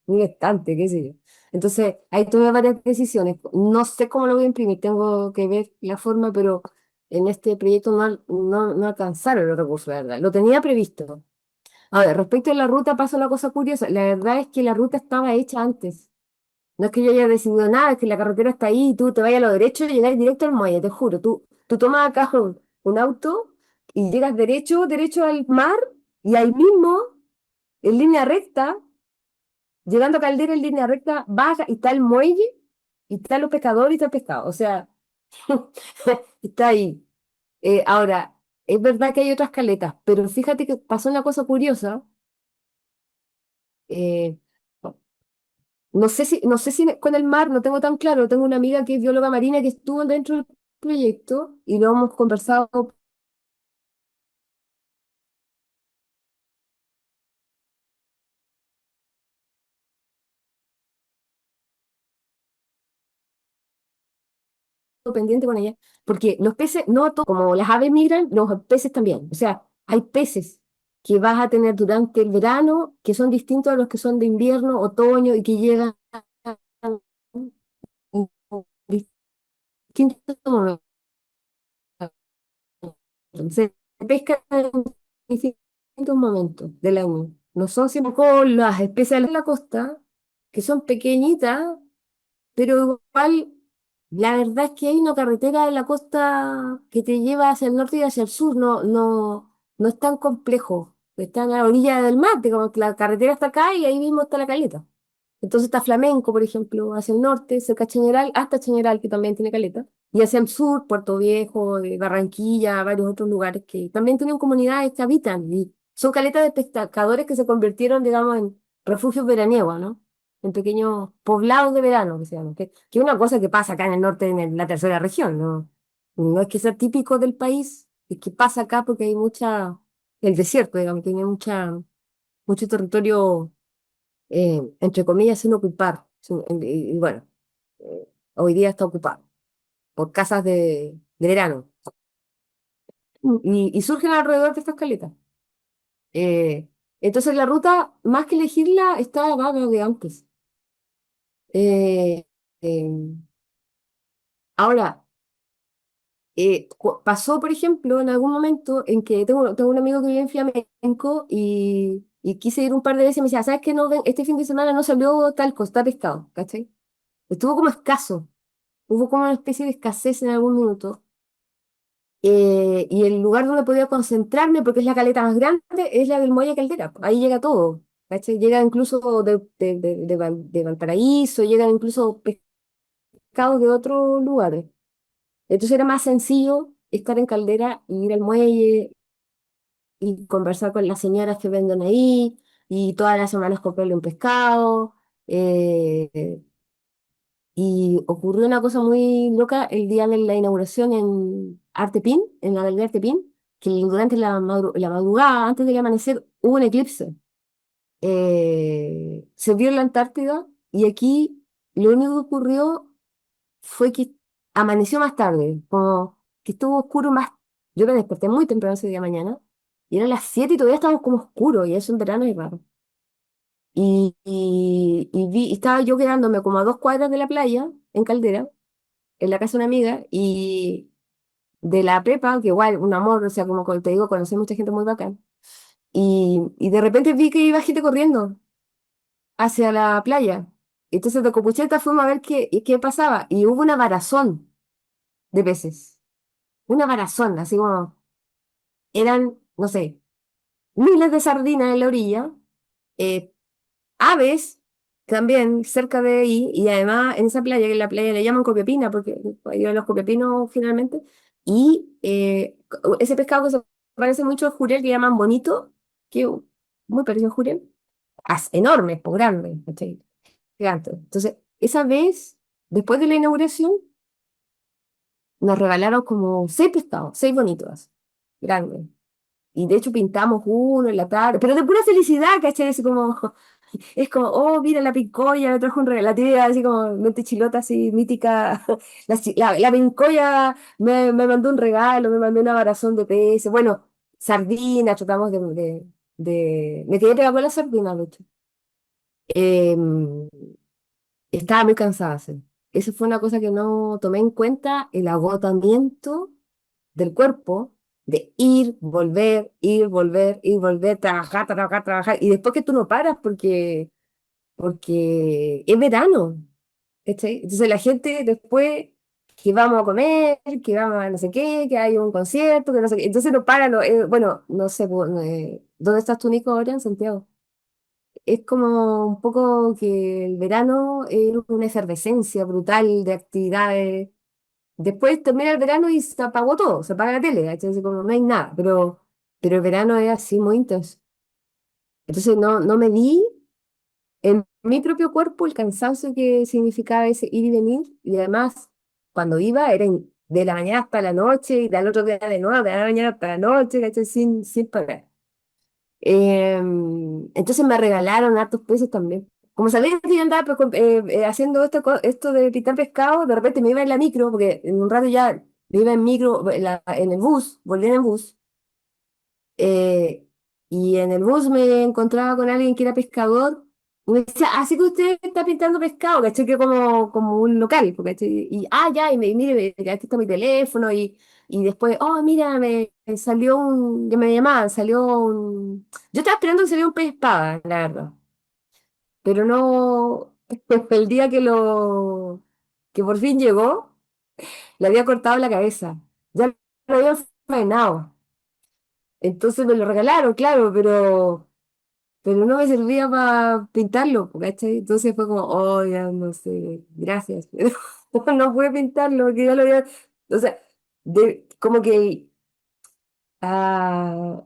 un estante, qué sé yo. Entonces, ahí tomé varias decisiones. No sé cómo lo voy a imprimir, tengo que ver la forma, pero en este proyecto no alcanzaron los recursos, la verdad. Lo tenía previsto. Ahora, respecto a la ruta, pasa una cosa curiosa. La verdad es que la ruta estaba hecha antes. No es que yo haya decidido nada, es que la carretera está ahí y tú te vayas a lo derecho y llegas directo al muelle, te juro. Tú tomas acá un auto y llegas derecho al mar y ahí mismo, en línea recta, llegando a Caldera en línea recta, baja y está el muelle y están los pescadores y está el pescado. O sea, está ahí. Ahora, es verdad que hay otras caletas, pero fíjate que pasó una cosa curiosa. eh, no sé si con el mar no tengo tan claro. Tengo una amiga que es bióloga marina que estuvo dentro del proyecto y lo hemos conversado pendiente con ella, porque los peces, no como las aves migran, los peces también. O sea, hay peces que vas a tener durante el verano que son distintos a los que son de invierno, otoño y que llegan en distintos momentos. Se pesca en distintos momentos del año. no son siempre con las especies de la costa, que son pequeñitas, pero igual, la verdad es que hay una carretera en la costa que te lleva hacia el norte y hacia el sur, no es tan complejo. Está en la orilla del mar, digamos que la carretera está acá y ahí mismo está la caleta. Entonces está Flamenco, por ejemplo, hacia el norte, cerca de Chañaral, hasta Chañaral, que también tiene caleta. Y hacia el sur, Puerto Viejo, Barranquilla, varios otros lugares que también tienen comunidades que habitan. Y son caletas de pescadores que se convirtieron, digamos, en refugios veraniegos, ¿no? En pequeños poblados de verano, que se llaman. Que es una cosa que pasa acá en el norte, la tercera región, ¿no? No es que sea típico del país, es que pasa acá porque hay el desierto, digamos, tiene mucho territorio entre comillas, sin ocupar. Y bueno, hoy día está ocupado por casas de verano. Y surgen alrededor de estas caletas. Eh, entonces la ruta, más que elegirla, estaba vaga de antes. Eh, eh, ahora, pasó, por ejemplo, en algún momento en que tengo un amigo que vive en Flamenco y quise ir un par de veces y me decía, ¿sabes qué? No, este fin de semana no salió talco, está pescado, ¿cachai? Estuvo como escaso. Hubo como una especie de escasez en algún minuto. Y el lugar donde podía concentrarme, porque es la caleta más grande, es la del Muelle Caldera. Ahí llega todo. ¿Cachai? Llega incluso de Valparaíso, llegan incluso pescados de otros lugares. Entonces era más sencillo estar en Caldera y ir al muelle y conversar con las señoras que venden ahí y todas las semanas comprarle un pescado. eh, Y ocurrió una cosa muy loca el día de la inauguración en Artepín, en la galería Artepín, que durante la madrugada, antes del amanecer, hubo un eclipse. Se vio en la Antártida y aquí lo único que ocurrió fue que amaneció más tarde, como que estuvo oscuro más. Yo me desperté muy temprano ese día mañana y eran las 7 y todavía estábamos como oscuro y eso en verano es raro. Y estaba yo quedándome como a 2 cuadras de la playa, en Caldera, en la casa de una amiga, y de la prepa, que igual, un amor, o sea, te digo, conocí mucha gente muy bacán. Y de repente vi que iba gente corriendo hacia la playa. Entonces de Copucheta fuimos a ver qué pasaba, y hubo una varazón de peces. Una varazón, así como, eran, no sé, miles de sardinas en la orilla, eh, aves también cerca de ahí, y además en esa playa, que la playa le llaman copiapina, porque ahí van los copiapinos finalmente, y ese pescado que se parece mucho al jurel, que llaman bonito, que muy parecido al jurel, enormes, por grandes, ¿cachai? Gigantes. Entonces, esa vez, después de la inauguración, nos regalaron como 6 pescados, 6 bonitos, grandes. Y de hecho pintamos uno en la tarde, pero de pura felicidad, ¿cachai? Así como, es como, oh, mira la pincoya, me trajo un regalo, la tía así como mente chilota, así mítica. La pincoya me mandó un regalo, me mandó una varazón de peces. Bueno, sardinas, tratamos me quedé pegada con la sardina, de hecho. Em, Estaba muy cansada, sí. Eso fue una cosa que no tomé en cuenta, el agotamiento del cuerpo de ir, volver, ir, volver, trabajar, trabajar, trabajar. Y después que tú no paras porque es verano. ¿Cachai? Entonces la gente después que vamos a comer, que vamos a no sé qué, que hay un concierto, que no sé qué. Entonces no para, bueno, no sé, ¿dónde estás tú, Nico, ahora en Santiago? Es como un poco que el verano es una efervescencia brutal de actividades. Después termina el verano y se apagó todo, se apaga la tele, ¿cachai? Así como no hay nada, pero el verano es así muy intenso. Entonces no me di en mi propio cuerpo el cansancio que significaba ese ir y venir, y además cuando iba era de la mañana hasta la noche y del otro día de nuevo, de la mañana hasta la noche, ¿cachai? Sin parar. Entonces me regalaron hartos peces también. Como sabía que yo andaba pues, haciendo esto de picar pescado, de repente me iba en la micro, porque en un rato ya me iba en micro, en el bus, volví en el bus, eh, y en el bus me encontraba con alguien que era pescador, Y me decía, así que usted está pintando pescado, ¿cachai? Que como un local, ¿cachai? Y, ya, y mire, aquí está mi teléfono, y después, oh, mira, me salió que me llamaban, salió un... Yo estaba esperando que saliera un pez espada, la verdad, pero no, el día que por fin llegó, le había cortado la cabeza, ya lo había faenado, entonces me lo regalaron, claro, pero no me servía para pintarlo, ¿cachai? Entonces fue como, oh, ya no sé, gracias, pero no pude pintarlo porque ya lo había, o sea, como que ah,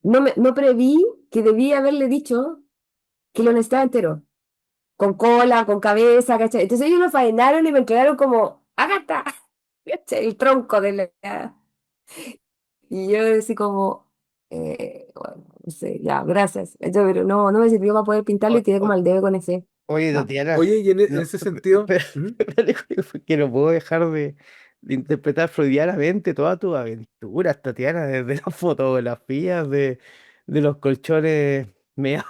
no preví que debía haberle dicho que lo necesitaba entero, con cola, con cabeza, ¿cachai? Entonces ellos lo faenaron y me entregaron como, ¡Ágata! ¿Cachai? El tronco de la... Y yo así como, bueno, no sé, ya, gracias. Pero no me sirvió para poder pintarlo O- y quedé como o- al debe con ese. Oye, No. Tatiana, Oye, y en no, ese sentido, ¿mm? espérate, que no puedo dejar de interpretar freudianamente todas tus aventuras, Tatiana, desde las fotografías de los colchones meados,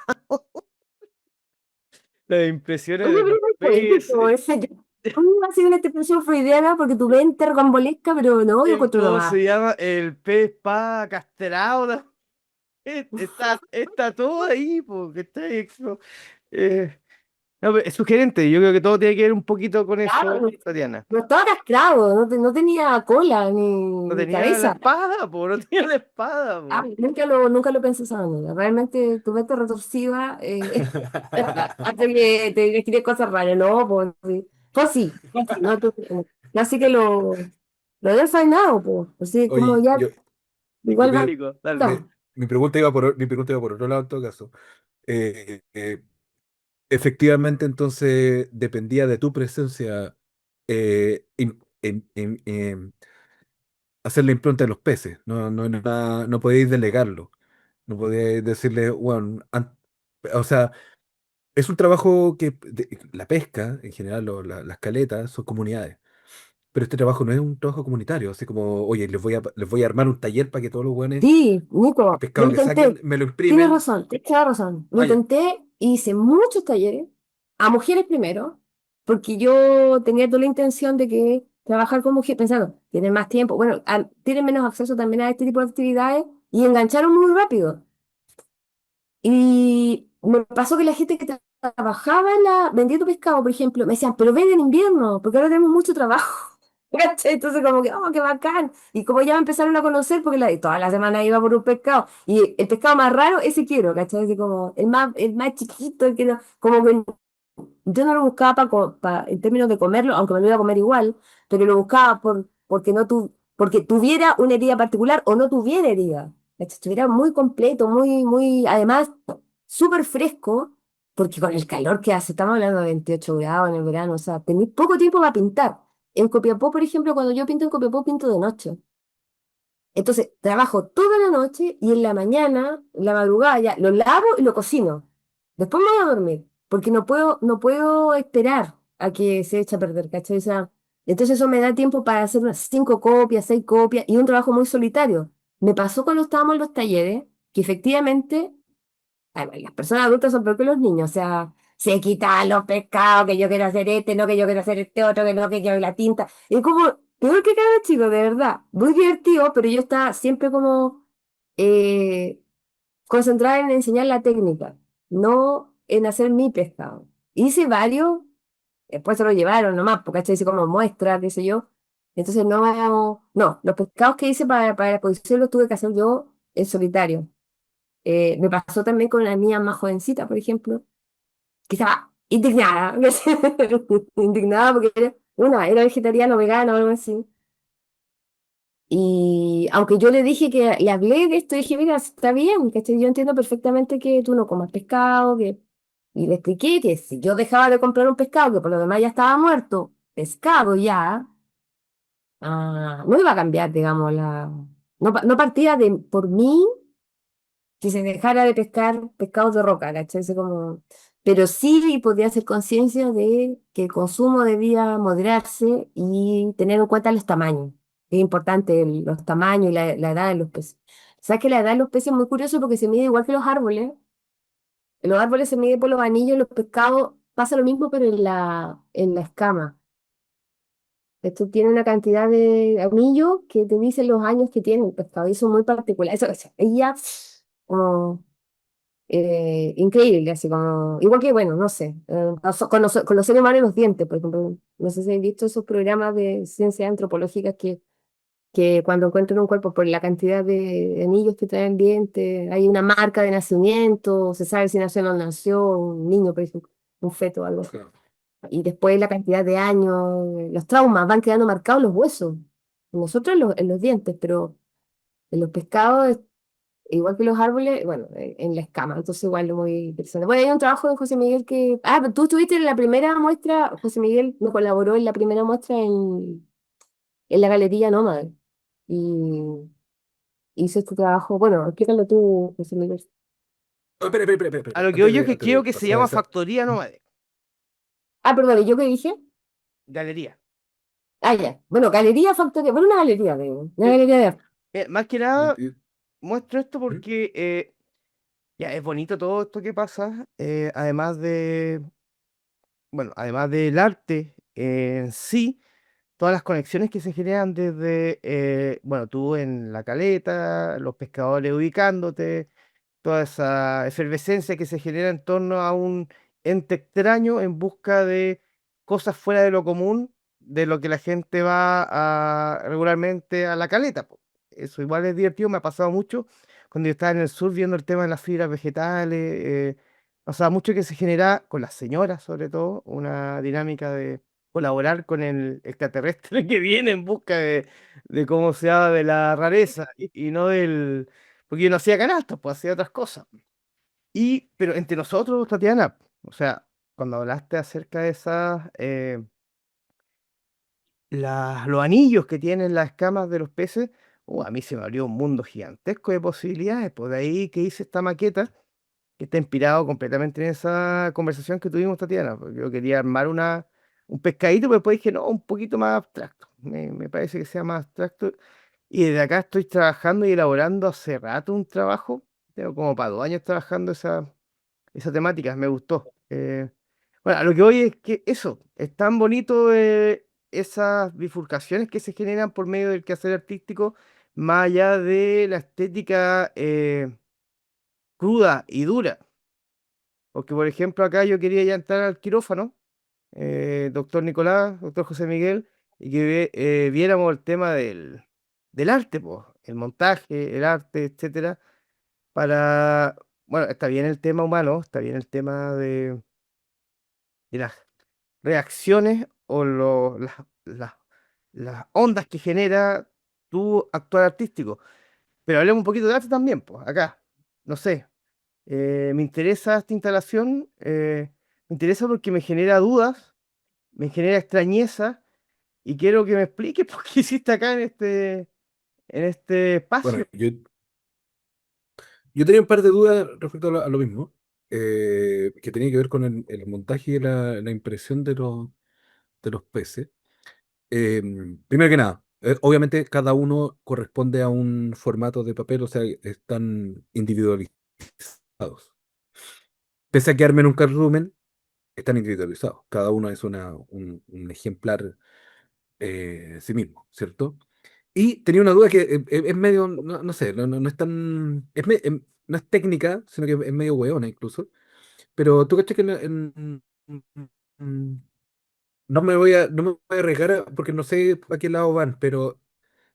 las impresiones Oye, de pero los no es poético, peces, esa, ¿cómo va a ser una interpretación freudiana? Porque tu mente rocambolesca, pero no, yo encuentro ¿cómo nomás. se llama? El pez espada castrado, ¿no? Está todo ahí, porque está ahí. No, pero es sugerente, yo creo que todo tiene que ver un poquito con Claro, eso, no, Tatiana. no estaba castrado, no tenía cola ni, No ni tenía la cabeza. espada, po, no tenía la espada, po. Nunca lo pensé de esa manera. Realmente tu mente retorcida hace que te imagines cosas raras, ¿no? Pues sí, ¿no? Así que lo he faenado, pues. Así como Oye, ya, yo, igual va. Nico, dale. mi, No. mi pregunta iba por otro lado en todo caso. Eh, eh, Efectivamente, entonces dependía de tu presencia hacer la impronta de los peces. No podéis delegarlo. No podéis decirle, bueno, o sea, es un trabajo la pesca, en general, las caletas, son comunidades. Pero este trabajo no es un trabajo comunitario, así como, oye, les voy a armar un taller para que todos los buenos, Sí, el Nico, lo pescado que saquen, intenté. me lo imprimen. Tienes toda razón. Lo Vaya. intenté, hice muchos talleres, a mujeres primero, porque yo tenía toda la intención de que trabajar con mujeres, pensando, tienen más tiempo, bueno, tienen menos acceso también a este tipo de actividades y engancharon muy rápido. Y me pasó que la gente que trabajaba vendiendo pescado, por ejemplo, me decían, pero ven en invierno, porque ahora tenemos mucho trabajo. ¿Cachai? Entonces como que, oh, qué bacán. Y como ya me empezaron a conocer, porque toda la semana iba por un pescado, y el pescado más raro, ese quiero, ¿cachai? Así como el más chiquito, el que no, como que yo no lo buscaba en términos de comerlo, aunque me lo iba a comer igual, pero lo buscaba porque tuviera una herida particular o no tuviera herida. Estuviera muy completo, además, súper fresco, porque con el calor que hace, estamos hablando de 28 grados en el verano, o sea, tenéis poco tiempo para pintar. En Copiapó, por ejemplo, cuando yo pinto en Copiapó, pinto de noche. Entonces, trabajo toda la noche y en la mañana, en la madrugada, ya lo lavo y lo cocino. Después me voy a dormir, porque no puedo esperar a que se eche a perder, ¿cachai? O sea, entonces eso me da tiempo para hacer unas 5 copias, 6 copias y un trabajo muy solitario. Me pasó cuando estábamos en los talleres, que efectivamente las personas adultas son peor que los niños, o sea, se quitan los pescados, que yo quiero hacer este, no que yo quiero hacer este otro, que no que quiero la tinta. Es como, peor que cada chico, de verdad. Muy divertido, pero yo estaba siempre como eh, concentrada en enseñar la técnica, no en hacer mi pescado. Hice varios, después se lo llevaron nomás, porque hice como muestra, qué sé yo. Entonces no, los pescados que hice para la exposición los tuve que hacer yo en solitario. Me pasó también con una niña más jovencita, por ejemplo, que estaba indignada, indignada porque era vegetariano, vegano, algo así. Y aunque yo le dije que le hablé de esto, dije, mira, está bien, que yo entiendo perfectamente que tú no comas pescado, y le expliqué que si yo dejaba de comprar un pescado, que por lo demás ya estaba muerto, pescado ya, no iba a cambiar, digamos, no partía por mí si se dejara de pescar pescados de roca, ¿cachai? Pero sí podía hacer conciencia de que el consumo debía moderarse y tener en cuenta los tamaños. Es importante los tamaños y la edad de los peces. ¿Sabes que la edad de los peces es muy curioso porque se mide igual que los árboles? En los árboles se mide por los anillos, en los pescados pasa lo mismo, pero en la escama. Esto tiene una cantidad de anillos que te dicen los años que tiene el pescado, y eso es muy particular. Eso, ella, como increíble, así como, igual que, bueno, no sé, con los seres humanos y los dientes, por ejemplo. No sé si han visto esos programas de ciencias antropológicas que cuando encuentran un cuerpo por la cantidad de anillos que traen dientes, hay una marca de nacimiento, se sabe si nació o no nació, un niño, por ejemplo, un feto o algo. Claro. Y después la cantidad de años, los traumas van quedando marcados en los huesos. Nosotros en los dientes, pero en los pescados, igual que los árboles, bueno, en la escama. Entonces igual es muy interesante. Bueno, hay un trabajo de José Miguel que... Ah, pero tú estuviste en la primera muestra, José Miguel nos colaboró en la primera muestra en la Galería Nómada. Y hizo este trabajo, bueno, explícalo tú, José Miguel. Oh, espera, A lo que antes oyo es que antes de creo que se pasar a llama esa. Factoría Nómade, Ah, perdón, ¿y yo qué dije? galería. Ah, ya. Bueno, Galería Factoría, bueno, una Eh, galería de arte. Más que y- nada, y- muestro esto ¿Mm? porque ya es bonito todo esto que pasa, además de, bueno, además del arte en sí, todas las conexiones que se generan desde, bueno, tú en la caleta, los pescadores ubicándote, toda esa efervescencia que se genera en torno a un ente extraño en busca de cosas fuera de lo común, de lo que la gente va regularmente a la caleta, po. Eso igual es divertido, me ha pasado mucho cuando yo estaba en el sur viendo el tema de las fibras vegetales. Pasaba mucho que se genera con las señoras, sobre todo, una dinámica de colaborar con el extraterrestre que viene en busca de cómo se llama, de la rareza y no del porque yo no hacía canastos, pues hacía otras cosas. Pero entre nosotros, Tatiana, o sea, cuando hablaste acerca de esas, los anillos que tienen las escamas de los peces, a mí se me abrió un mundo gigantesco de posibilidades. Pues de ahí que hice esta maqueta, que está inspirado completamente en esa conversación que tuvimos, Tatiana. Porque yo quería armar un pescadito, pero después dije, no, un poquito más abstracto. Me parece que sea más abstracto. Y desde acá estoy trabajando y elaborando hace rato un trabajo. Tengo como para 2 años trabajando esa temática, me gustó. Bueno, a lo que voy es que eso, es tan bonito esas bifurcaciones que se generan por medio del quehacer artístico, más allá de la estética cruda y dura. Porque, por ejemplo, acá yo quería ya entrar al quirófano, doctor Nicolás, doctor José Miguel, y que viéramos el tema del arte, pues, el montaje, el arte, etcétera, para, bueno, está bien el tema humano, está bien el tema de las reacciones o las ondas que genera tu actuar artístico. Pero hablemos un poquito de arte también, pues, acá, no sé, me interesa esta instalación, me interesa porque me genera dudas, me genera extrañeza y quiero que me expliques por qué hiciste acá en este Bueno, espacio. yo tenía un par de dudas respecto a lo mismo, que tenía que ver con el montaje y la impresión de los peces. Primero que nada, obviamente cada uno corresponde a un formato de papel, o sea, están individualizados. Pese a que armen un cardumen, están individualizados. Cada uno es un ejemplar sí mismo, ¿cierto? Y tenía una duda que es medio, no sé, no es tan, no es técnica, sino que es medio hueona incluso. Pero tú caché que mm, no me voy a arriesgar porque no sé a qué lado van, pero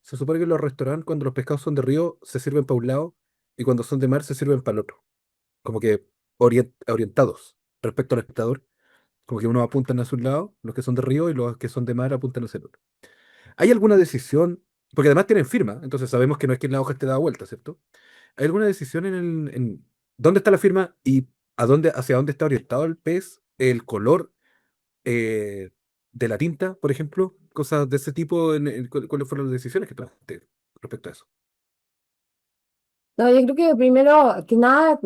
se supone que en los restaurantes, cuando los pescados son de río, se sirven para un lado y cuando son de mar, se sirven para el otro. Como que orientados respecto al espectador. Como que unos apuntan hacia un lado, los que son de río, y los que son de mar apuntan hacia el otro. ¿Hay alguna decisión? Porque además tienen firma, entonces sabemos que no es que la hoja esté dada vuelta, ¿cierto? ¿Hay alguna decisión en dónde está la firma y hacia dónde está orientado el pez, el color eh, de la tinta, por ejemplo? Cosas de ese tipo, ¿cuáles fueron las decisiones que tomaste respecto a eso? No, yo creo que primero que nada,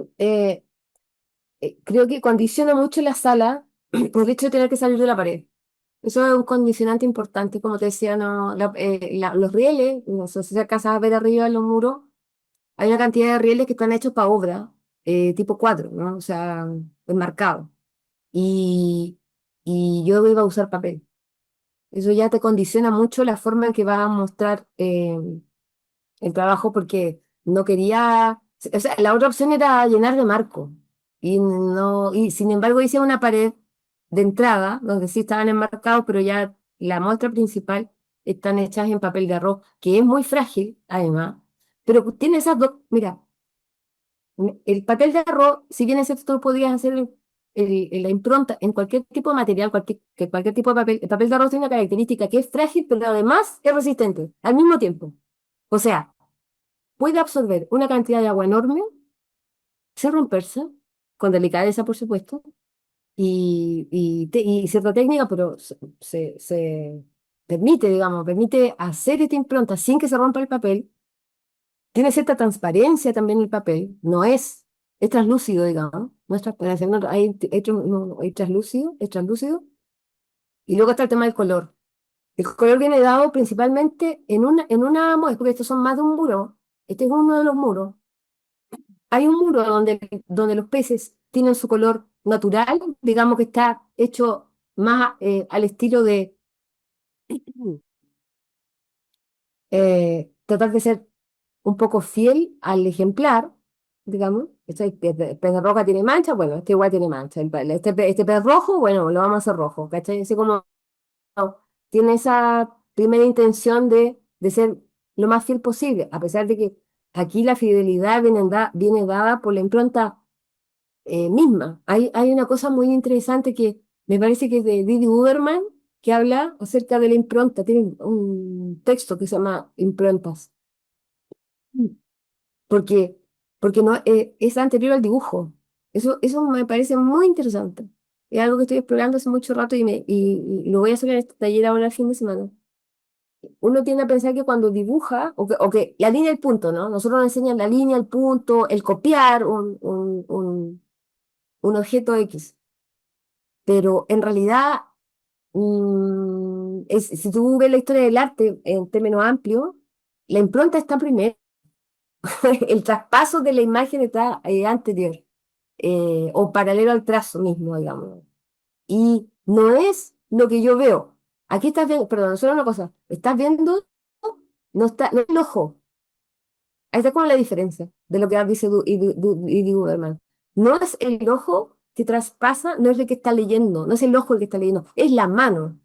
creo que condiciona mucho la sala el hecho de tener que salir de la pared. Eso es un condicionante importante, como te decía, no, los rieles, no sé si alcanzas a ver arriba en los muros, hay una cantidad de rieles que están hechos para obra, tipo 4, ¿no? O sea, enmarcado. Y, y yo iba a usar papel. Eso ya te condiciona mucho la forma en que vas a mostrar el trabajo porque no quería, o sea, la otra opción era llenar de marco y no, y sin embargo hice una pared de entrada donde sí estaban enmarcados, pero ya la muestra principal están hechas en papel de arroz, que es muy frágil además, pero tiene esas dos, mira, el papel de arroz, si bien es cierto, tú podrías hacer la impronta en cualquier tipo de material, cualquier tipo de papel, el papel de arroz tiene una característica que es frágil, pero además es resistente al mismo tiempo. O sea, puede absorber una cantidad de agua enorme, sin romperse, con delicadeza, por supuesto, y cierta técnica, pero se permite, digamos, permite hacer esta impronta sin que se rompa el papel. Tiene cierta transparencia también el papel, es translúcido, digamos, no es transparencia, no, hay translúcido, es translúcido. Y luego está el tema del color. El color viene dado principalmente en una muestra, porque estos son más de un muro. Este es uno de los muros. Hay un muro donde los peces tienen su color natural, digamos que está hecho más al estilo de tratar de ser un poco fiel al ejemplar, digamos. El pez de roca tiene mancha, bueno, este igual tiene mancha. Este pez rojo, bueno, lo vamos a hacer rojo, ¿cachai? Así como tiene esa primera intención de ser lo más fiel posible, a pesar de que aquí la fidelidad viene dada por la impronta misma. Hay una cosa muy interesante que me parece que es de Didi Uberman, que habla acerca de la impronta. Tiene un texto que se llama Improntas. Mm. Porque, porque no, es anterior al dibujo. Eso me parece muy interesante. Es algo que estoy explorando hace mucho rato y lo voy a hacer en este taller ahora el fin de semana. Uno tiende a pensar que cuando dibuja, o que la línea y el punto, ¿no? Nosotros nos enseñan la línea, el punto, el copiar un objeto X. Pero en realidad, si tú ves la historia del arte en términos amplios, la impronta está primero, el traspaso de la imagen está anterior, o paralelo al trazo mismo, digamos. Y no es lo que yo veo. Aquí estás viendo, perdón, solo una cosa, estás viendo, no es el ojo. Ahí está como la diferencia de lo que dice y Huberman. No es el ojo que traspasa, no es el que está leyendo, no es el ojo el que está leyendo, es la mano.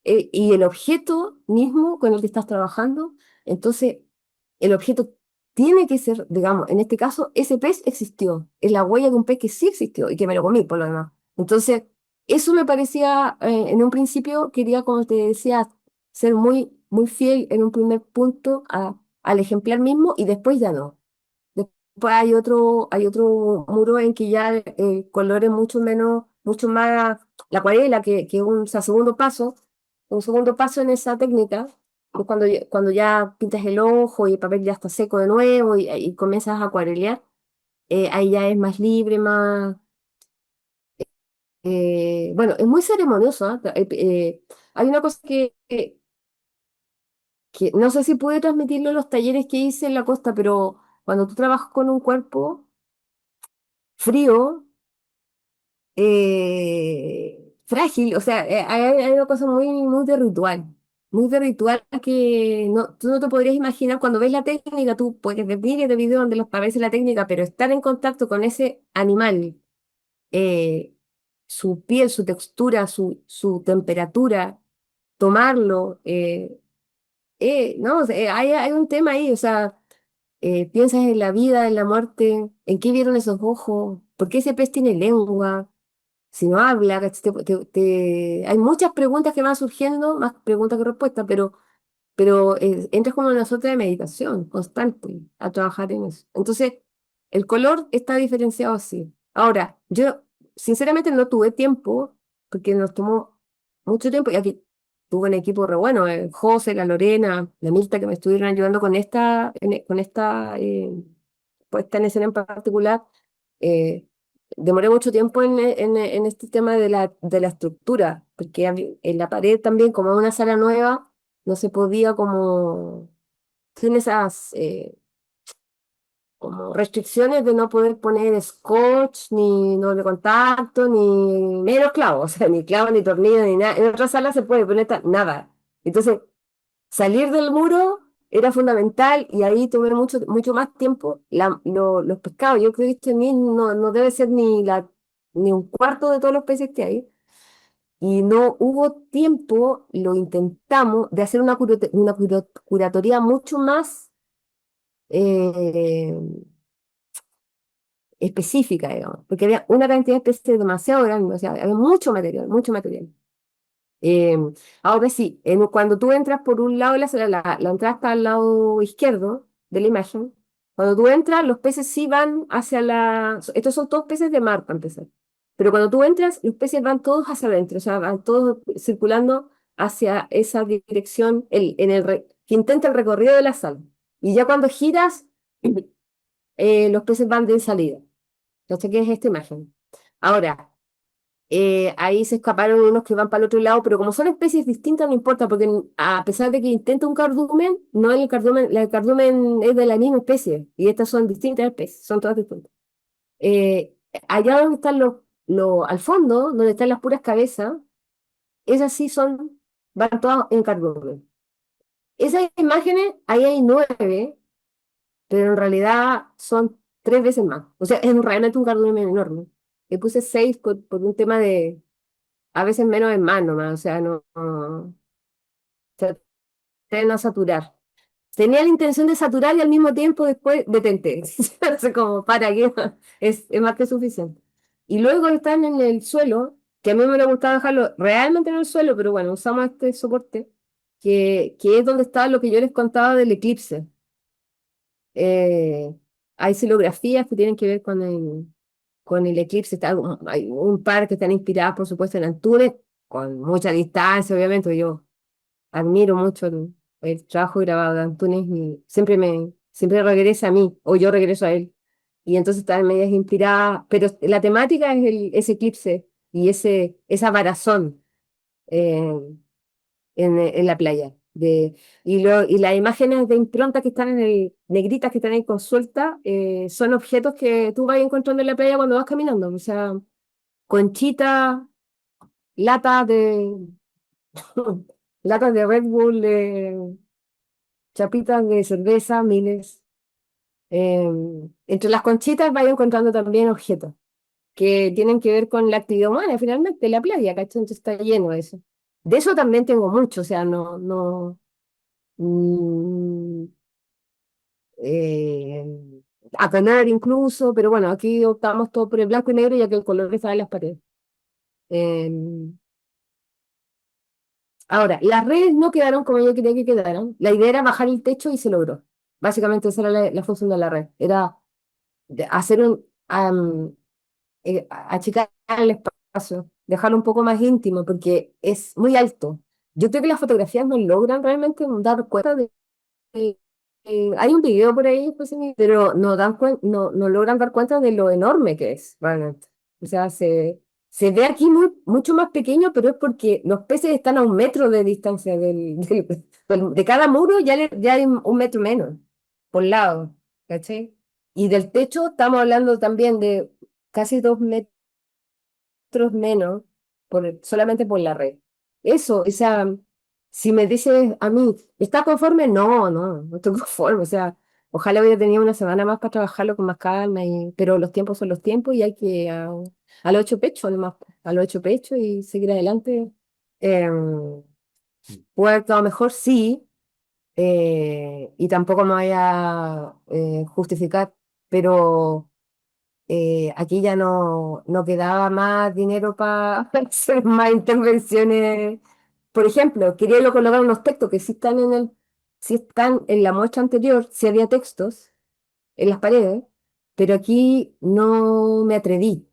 Y el objeto mismo con el que estás trabajando, entonces el objeto tiene que ser, digamos, en este caso, ese pez existió, es la huella de un pez que sí existió y que me lo comí por lo demás. Entonces, eso me parecía, en un principio quería, como te decía, ser muy, muy fiel en un primer punto al ejemplar mismo y después ya no. Después hay otro muro en que ya el color es mucho menos, mucho más la acuarela, que un, o sea, segundo paso en esa técnica, es cuando ya pintas el ojo y el papel ya está seco de nuevo y comienzas a acuarelear, ahí ya es más libre, bueno, es muy ceremonioso, ¿ah? Hay una cosa que no sé si pude transmitirlo en los talleres que hice en la costa, pero cuando tú trabajas con un cuerpo frío, frágil, o sea, hay una cosa muy, muy de ritual que tú no te podrías imaginar cuando ves la técnica, tú puedes ver miles de videos donde los aparece la técnica, pero estar en contacto con ese animal, eh, su piel, su textura, su temperatura, tomarlo, no, o sea, hay un tema ahí, o sea, piensas en la vida, en la muerte, en qué vieron esos ojos, por qué ese pez tiene lengua si no habla, ¿cachai? Hay muchas preguntas que van surgiendo, más preguntas que respuestas, pero entras como en una suerte de meditación constante a trabajar en eso. Entonces, el color está diferenciado así. Ahora, yo sinceramente no tuve tiempo, porque nos tomó mucho tiempo, y aquí tuve un equipo re bueno, el José, la Lorena, la Mirta, que me estuvieron ayudando con esta puesta en escena en particular. eh, Demoré mucho tiempo en este tema de la estructura, porque en la pared también, como es una sala nueva, no se podía como, tiene esas, como restricciones de no poder poner scotch, ni doble contacto, ni menos clavos, o sea, ni clavos, ni tornillos, ni nada. En otra sala se puede poner nada. Entonces, salir del muro era fundamental y ahí tuve mucho más tiempo. Los pescados, yo creo que este ni no debe ser ni un cuarto de todos los peces que hay. Y no hubo tiempo, lo intentamos, de hacer una curatoría mucho más eh, específica, digamos, porque había una cantidad de especies demasiado grande, o sea, había mucho material, mucho material. Eh, Ahora sí, cuando tú entras por un lado de la sala, la entrada está al lado izquierdo de la imagen. Cuando tú entras, los peces sí van hacia estos son todos peces de mar, para empezar. Pero cuando tú entras, los peces van todos hacia adentro, o sea, van todos circulando hacia esa dirección que intenta el recorrido de la sala. Y ya cuando giras, los peces van de salida. Entonces, ¿qué es esta imagen? Ahora, ahí se escaparon unos que van para el otro lado, pero como son especies distintas, no importa, porque a pesar de que intenta un cardumen, no el cardumen es de la misma especie, y estas son distintas especies, son todas distintas. Eh, Allá donde están al fondo, donde están las puras cabezas, esas sí van todas en cardumen. Esas imágenes, ahí hay 9, pero en realidad son 3 veces más. O sea, es realmente un cardumen enorme. Le puse 6 por un tema de a veces menos es más nomás, o sea, traté de no saturar. Tenía la intención de saturar y al mismo tiempo después detente. Así como, para que es más que suficiente. Y luego están en el suelo, que a mí me hubiera gustado dejarlo realmente en el suelo, pero bueno, usamos este soporte, que es donde está lo que yo les contaba del eclipse. Eh, Hay silografías que tienen que ver con el eclipse. Hay un par que están inspiradas, por supuesto, en Antunes, con mucha distancia, obviamente. Yo admiro mucho el trabajo grabado de Antunes y siempre regresa a mí, o yo regreso a él. Y entonces están medias inspiradas, pero la temática es ese eclipse y esa varazón. eh, en la playa. Y las imágenes de impronta que están negritas que están ahí con suelta, son objetos que tú vas encontrando en la playa cuando vas caminando. O sea, conchitas, latas de, latas de Red Bull, chapitas de cerveza, miles. Eh, Entre las conchitas vas encontrando también objetos que tienen que ver con la actividad humana, finalmente, la playa, ¿cachai? Entonces está lleno de eso. De eso también tengo mucho, o sea, no. mm, eh, a tener incluso, pero bueno, aquí optamos todo por el blanco y negro ya que el color está en las paredes. Eh, Ahora, las redes no quedaron como yo quería que quedaran. La idea era bajar el techo y se logró. Básicamente esa era la función de la red. Era hacer achicar el espacio, dejarlo un poco más íntimo porque es muy alto. Yo creo que las fotografías no logran realmente dar cuenta hay un video por ahí, pues, pero no logran dar cuenta de lo enorme que es, realmente. O sea, se ve aquí mucho más pequeño, pero es porque los peces están a 1 metro de distancia de cada muro, ya hay 1 metro menos por lado, ¿cachai? Y del techo estamos hablando también de casi 2 metros menos solamente por la red. Eso, o sea, si me dices a mí, ¿estás conforme? No estoy conforme. O sea, ojalá hubiera tenido una semana más para trabajarlo con más calma, pero los tiempos son los tiempos y hay que a los 8 pechos, además, a los 8 pechos y seguir adelante. ¿Puede haber estado mejor? Sí, y tampoco me voy a justificar, pero aquí ya no quedaba más dinero para hacer más intervenciones. Por ejemplo, quería yo colocar unos textos que sí están en la muestra anterior, sí había textos en las paredes, pero aquí no me atreví,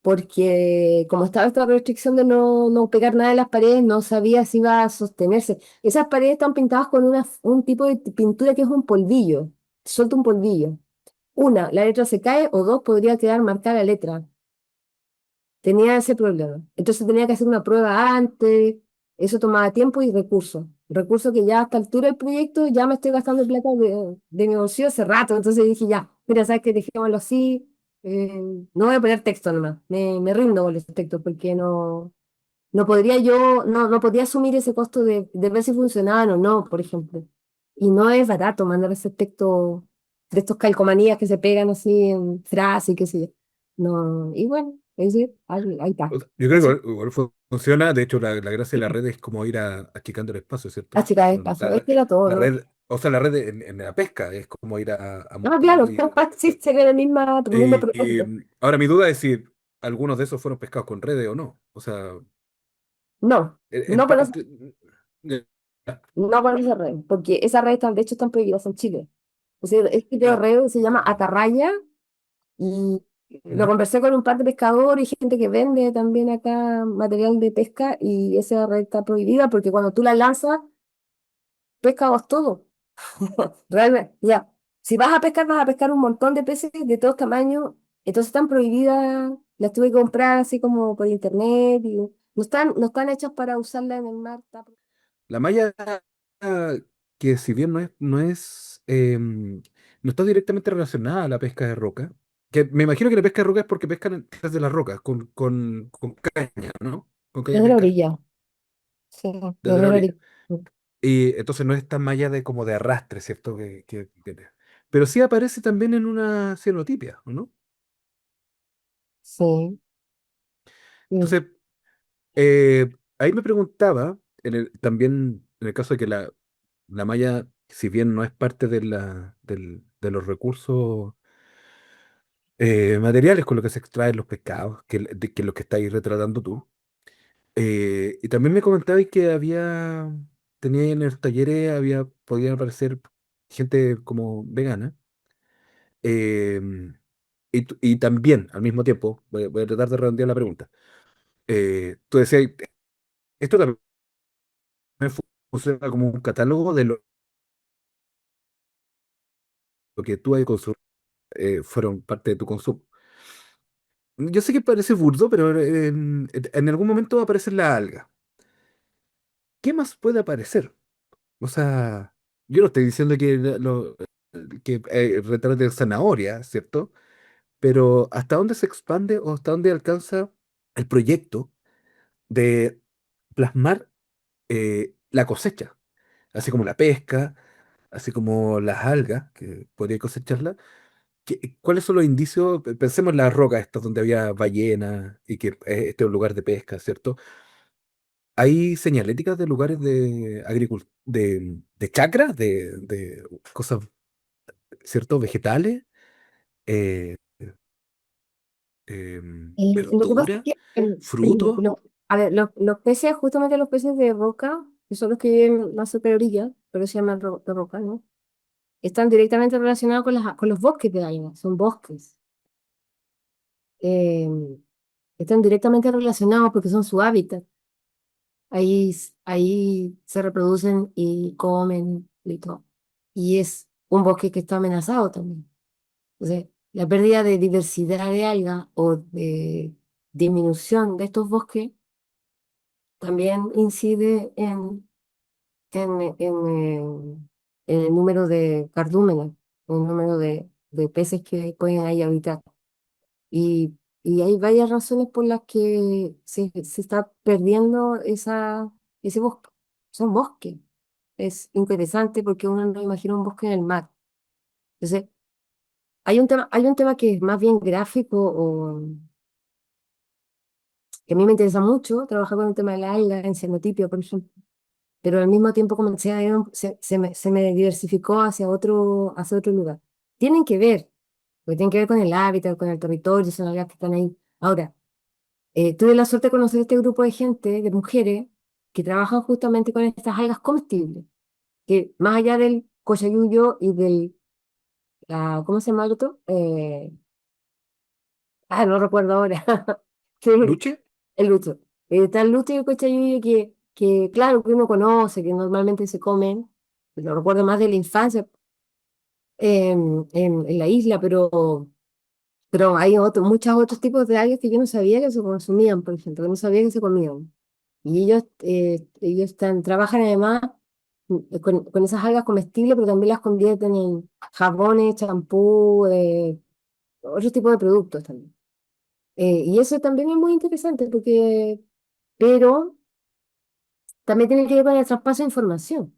porque como estaba esta restricción de no pegar nada en las paredes, no sabía si iba a sostenerse. Esas paredes están pintadas con un tipo de pintura que es un polvillo, suelta un polvillo. Una, la letra se cae, o dos, podría quedar marcada la letra. Tenía ese problema. Entonces tenía que hacer una prueba antes, eso tomaba tiempo y recursos. Recursos que ya a esta altura del proyecto ya me estoy gastando plata de mi bolsillo hace rato. Entonces dije, ya, mira, sabes que dejémoslo así, no voy a poner texto nomás, me rindo con ese texto porque no podría yo, no podía asumir ese costo de ver si funcionaban o no, por ejemplo. Y no es barato mandar ese texto de estos calcomanías que se pegan así en frases y qué sé yo. No, y bueno, es decir, ahí está. O sea, yo creo que Eso, funciona. De hecho, la gracia de la red es como ir achicando el espacio, la ¿cierto? chica de paso, es que era todo, La ¿no? red, o sea, la red en la pesca es como ir Ah, claro, ir. sí, sería la misma, el mismo propósito. Ahora, mi duda es si algunos de esos fueron pescados con redes o no. O sea, No, en no por eso, parte. eh, no por esa red, porque esas redes de hecho están prohibidas en Chile. O sea, este tipo de Ah, red se llama ya. atarraya. Y lo Ujú. conversé con un par de pescadores y gente que vende también acá material de pesca y esa red está prohibida porque cuando tú la lanzas, pescas todo. Realmente, ya. Si vas a pescar un montón de peces de todos tamaños, entonces están prohibidas, las tuve que comprar así como por internet y no están hechas para usarla en el mar. La malla, que si bien no está directamente relacionada a la pesca de roca, que me imagino que la pesca de roca es porque pescan desde las rocas, con caña, ¿no? Con caña a Desde la pescar, orilla, sí, desde la desde la orilla. orilla. Y entonces no es esta malla como de arrastre, ¿cierto? Pero sí aparece también en una cianotipia, ¿o no? Sí, sí. Entonces, ahí me preguntaba, también en el caso de que la malla, si bien no es parte de los recursos materiales con los que se extraen los pescados, que es lo que estáis retratando tú, y también me comentabais que tenía en los talleres, podían aparecer gente como vegana, y también, al mismo tiempo, voy a tratar de redondear la pregunta. Tú decías, esto también funciona como un catálogo de lo que tú has consumido, fueron parte de tu consumo. Yo sé que parece burdo, pero en algún momento aparece la alga. ¿Qué más puede aparecer? O sea, yo no estoy diciendo que retrate zanahoria, ¿cierto? Pero ¿hasta dónde se expande o hasta dónde alcanza el proyecto de plasmar la cosecha? Así como la pesca, así como las algas, que podría cosecharla. ¿Cuáles son los indicios? Pensemos en las rocas estas donde había ballenas y que este es un lugar de pesca, ¿cierto? ¿Hay señaléticas de lugares de chacras, de cosas, ¿cierto? Vegetales, eh, Lo que pasa es verdura, que, frutos. a ver, los peces, justamente los peces de roca, que son los que viven más cerca de orilla, pero se llaman de roca, ¿no? Están directamente relacionados con los bosques de ahí, ¿no? Son bosques. Eh, Están directamente relacionados porque son su hábitat. Ahí se reproducen y comen y todo. Y es un bosque que está amenazado también. Entonces, la pérdida de diversidad de algas o de disminución de estos bosques también incide en el número de cardúmenes, en el número de peces que pueden ahí habitar. Y hay varias razones por las que se está perdiendo ese bosque. Son bosques. Es interesante porque uno no imagina un bosque en el mar. Entonces, hay un tema que es más bien gráfico o que a mí me interesa mucho, trabajar con el tema de la alga en cianotipia, por ejemplo, pero al mismo tiempo comencé a se me diversificó hacia otro lugar. Tienen que ver, porque tienen que ver con el hábitat, con el territorio, son algas que están ahí. Ahora, tuve la suerte de conocer este grupo de gente, de mujeres, que trabajan justamente con estas algas comestibles, que más allá del cochayuyo y ¿cómo se llama el otro? No recuerdo ahora. ¿Luche? El luto. Está el luto y el cochayuyo claro, que uno conoce, que normalmente se comen, lo recuerdo más de la infancia en la isla, pero hay muchos otros tipos de algas que yo no sabía que se consumían, por ejemplo, que no sabía que se comían. Y ellos trabajan además con esas algas comestibles, pero también las convierten en jabones, champú, otros tipos de productos también. Y eso también es muy interesante porque, pero también tiene que ver con el traspaso de información.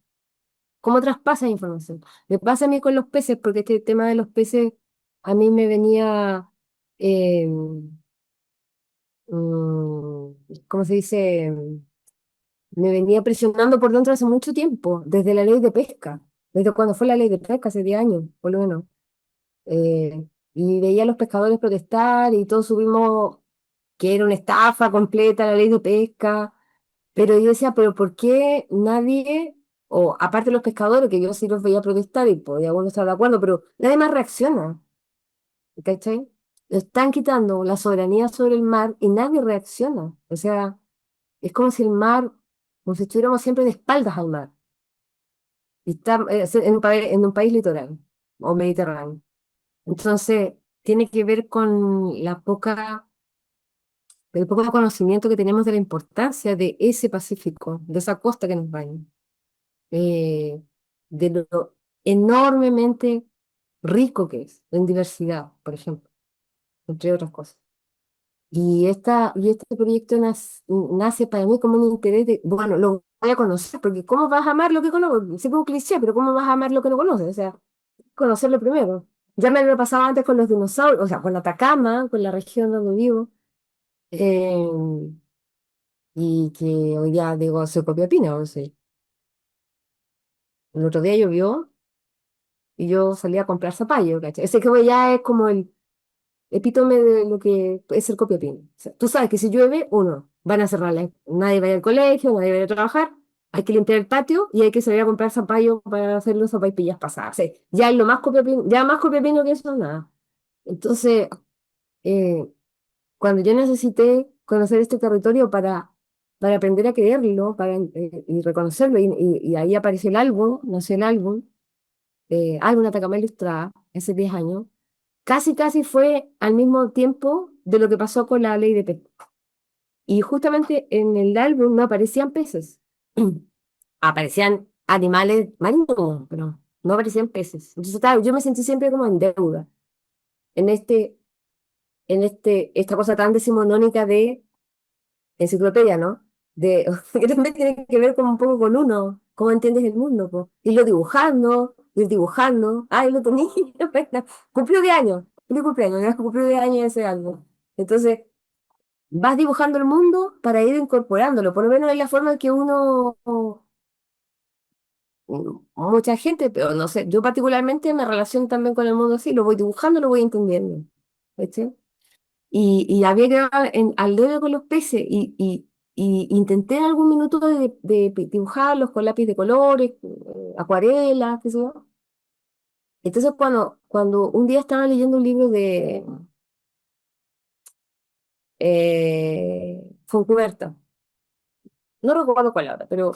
¿Cómo traspasa información? Me pasa a mí con los peces, porque este tema de los peces a mí me venía, eh, ¿cómo se dice? Me venía presionando por dentro hace mucho tiempo, desde la ley de pesca, desde cuando fue la ley de pesca, hace 10 años, por lo menos. Eh, y veía a los pescadores protestar y todos subimos que era una estafa completa la ley de pesca, pero yo decía, pero ¿por qué nadie, o aparte de los pescadores, que yo sí los veía protestar y podía bueno estar de acuerdo, pero nadie más reacciona, ¿cachai? Están quitando la soberanía sobre el mar y nadie reacciona. O sea, es como si el mar, como si estuviéramos siempre de espaldas al mar, y está, en un país litoral o mediterráneo. Entonces, tiene que ver con el poco conocimiento que tenemos de la importancia de ese Pacífico, de esa costa que nos baña, eh, de lo enormemente rico que es en diversidad, por ejemplo, entre otras cosas. Y este proyecto nace para mí como un interés de, bueno, lo voy a conocer, porque ¿cómo vas a amar lo que conoces? Siempre un cliché, pero ¿cómo vas a amar lo que no conoces? O sea, conocerlo primero. Ya me lo he pasado antes con los dinosaurios, o sea, con Atacama, con la región donde vivo, eh, y que hoy día digo, soy Copiapina, o sea, el otro día llovió y yo salí a comprar zapallo, ¿cachai? Ese que ya es como el epítome de lo que es ser Copiapino. O sea, tú sabes que si llueve, uno, van a cerrar, nadie va a ir al colegio, nadie va a ir a trabajar, hay que limpiar el patio y hay que salir a comprar zapallo para hacer los zapaipillas pasadas. O sea, ya es lo más Copiapino, ya más Copiapino que eso, nada. Entonces, eh, cuando yo necesité conocer este territorio para aprender a quererlo y reconocerlo, y ahí apareció el álbum, nació el álbum Atacama Ilustrada, hace 10 años, casi fue al mismo tiempo de lo que pasó con la ley de pesca. Y justamente en el álbum no aparecían peces, aparecían animales marinos, pero no aparecían peces. Entonces, claro, yo me sentí siempre como en deuda, en esta cosa tan decimonónica de enciclopedia, ¿no? Que también tiene que ver como un poco con uno, cómo entiendes el mundo, po. Ir dibujando, ay, lo tenía, cumplió de años, feliz cumpleaños, ya cumplió de años ese algo. Entonces, vas dibujando el mundo para ir incorporándolo, por lo menos es la forma que uno, mucha gente, pero no sé, yo particularmente me relaciono también con el mundo así, lo voy dibujando, lo voy entendiendo, ¿viste? Y había quedado al dedo con los peces y intenté en algún minuto de dibujarlos con lápiz de colores, acuarelas, qué sé yo. Entonces cuando un día estaba leyendo un libro de Foncuberta, no recuerdo cuál ahora, pero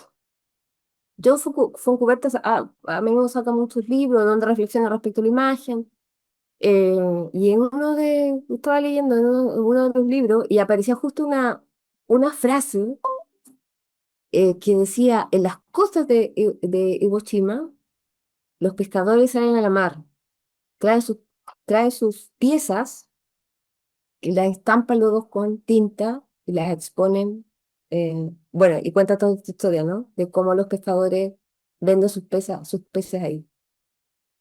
yo Foncuberta a menudo saca muchos libros donde reflexiona respecto a la imagen. Y estaba leyendo en uno de los libros y aparecía justo una frase que decía, en las costas de Iwo Jima, los pescadores salen a la mar, traen sus, traen sus piezas y las estampan luego con tinta y las exponen. Bueno, y cuenta toda esta historia, ¿no? De cómo los pescadores venden sus peces ahí.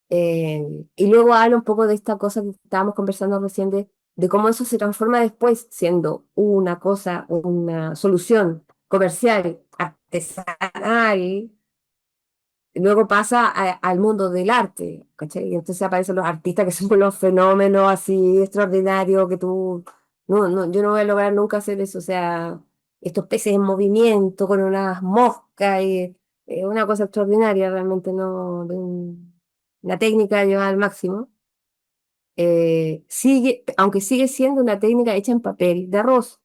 Y luego habla un poco de esta cosa que estábamos conversando recién de cómo eso se transforma después siendo una cosa, una solución comercial, artesanal, luego pasa al mundo del arte, ¿cachai? Y entonces aparecen los artistas que son los fenómenos así extraordinarios que tú, no, yo no voy a lograr nunca hacer eso, o sea, estos peces en movimiento con unas moscas y una cosa extraordinaria realmente, no, una técnica llevada al máximo. Aunque sigue siendo una técnica hecha en papel de arroz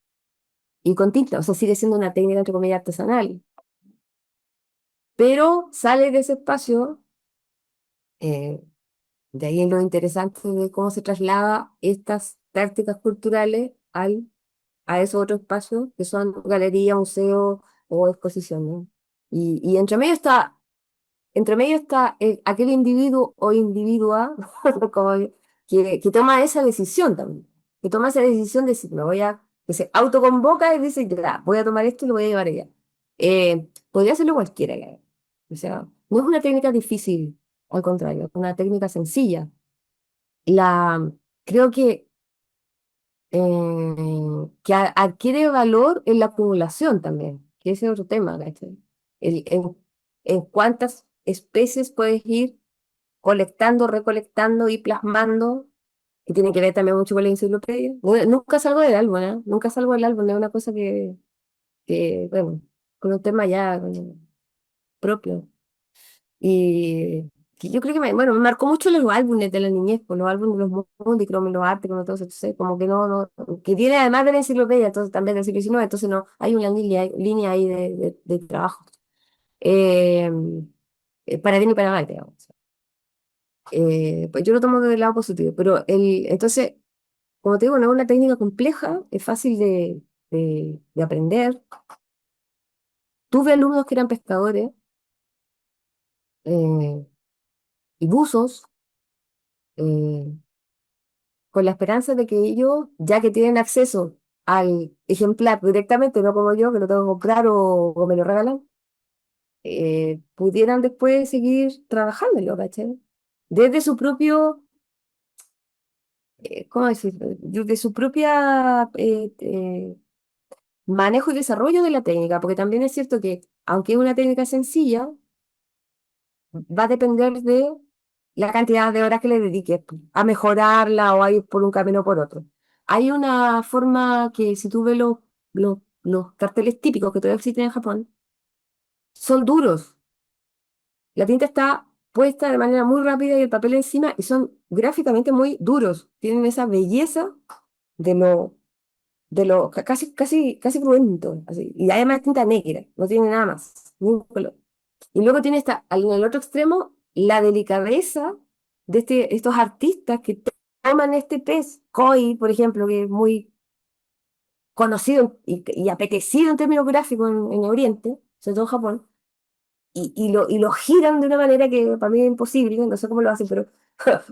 y con tinta, o sea, sigue siendo una técnica entre comillas artesanal, pero sale de ese espacio. eh, De ahí lo interesante de cómo se traslada estas prácticas culturales a esos otros espacios que son galería, museo o exposición, ¿no? Y entre medio está entre medio está aquel individuo o individua como que toma esa decisión también, que toma esa decisión de decir, me voy a, que se autoconvoca y dice, ya, voy a tomar esto y lo voy a llevar allá. Podría hacerlo cualquiera, ya. O sea, no es una técnica difícil, al contrario, es una técnica sencilla. La, creo que adquiere valor en la acumulación también, que ese es otro tema, ¿cachai? En cuántas especies puedes ir colectando, recolectando y plasmando, que tiene que ver también mucho con la enciclopedia. Nunca salgo del álbum, ¿eh? Nunca salgo del álbum, es una cosa bueno, con un tema ya propio. Y que yo creo que bueno, me marcó mucho los álbumes de la niñez, pues, los álbumes de los mundos, los arte, como todo eso, entonces, como que que tiene además de la enciclopedia, entonces también del siglo XIX, entonces no, hay una línea ahí de trabajo. Eh, para bien y para mal, digamos. Pues yo lo tomo del lado positivo, pero entonces, como te digo, no es una técnica compleja, es fácil de aprender. Tuve alumnos que eran pescadores eh, y buzos, eh, con la esperanza de que ellos, ya que tienen acceso al ejemplar directamente, no como yo, que lo tengo que comprar o me lo regalan, pudieran después seguir trabajándolo, ¿cachai? Desde su propio, ¿cómo decirlo? Desde su propia manejo y desarrollo de la técnica, porque también es cierto que, aunque es una técnica sencilla, va a depender de la cantidad de horas que le dediques a mejorarla o a ir por un camino o por otro. Hay una forma que, si tú ves los carteles típicos que todavía existen en Japón, son duros. La tinta está puesta de manera muy rápida y el papel encima, y son gráficamente muy duros. Tienen esa belleza de casi cruento, así. Y además tinta negra, no tiene nada más, ningún color. Y luego tiene en el otro extremo la delicadeza de estos artistas que toman este pez, koi, por ejemplo, que es muy conocido y apetecido en términos gráficos en Oriente, sobre todo en Japón, y lo giran de una manera que para mí es imposible, no sé cómo lo hacen, pero,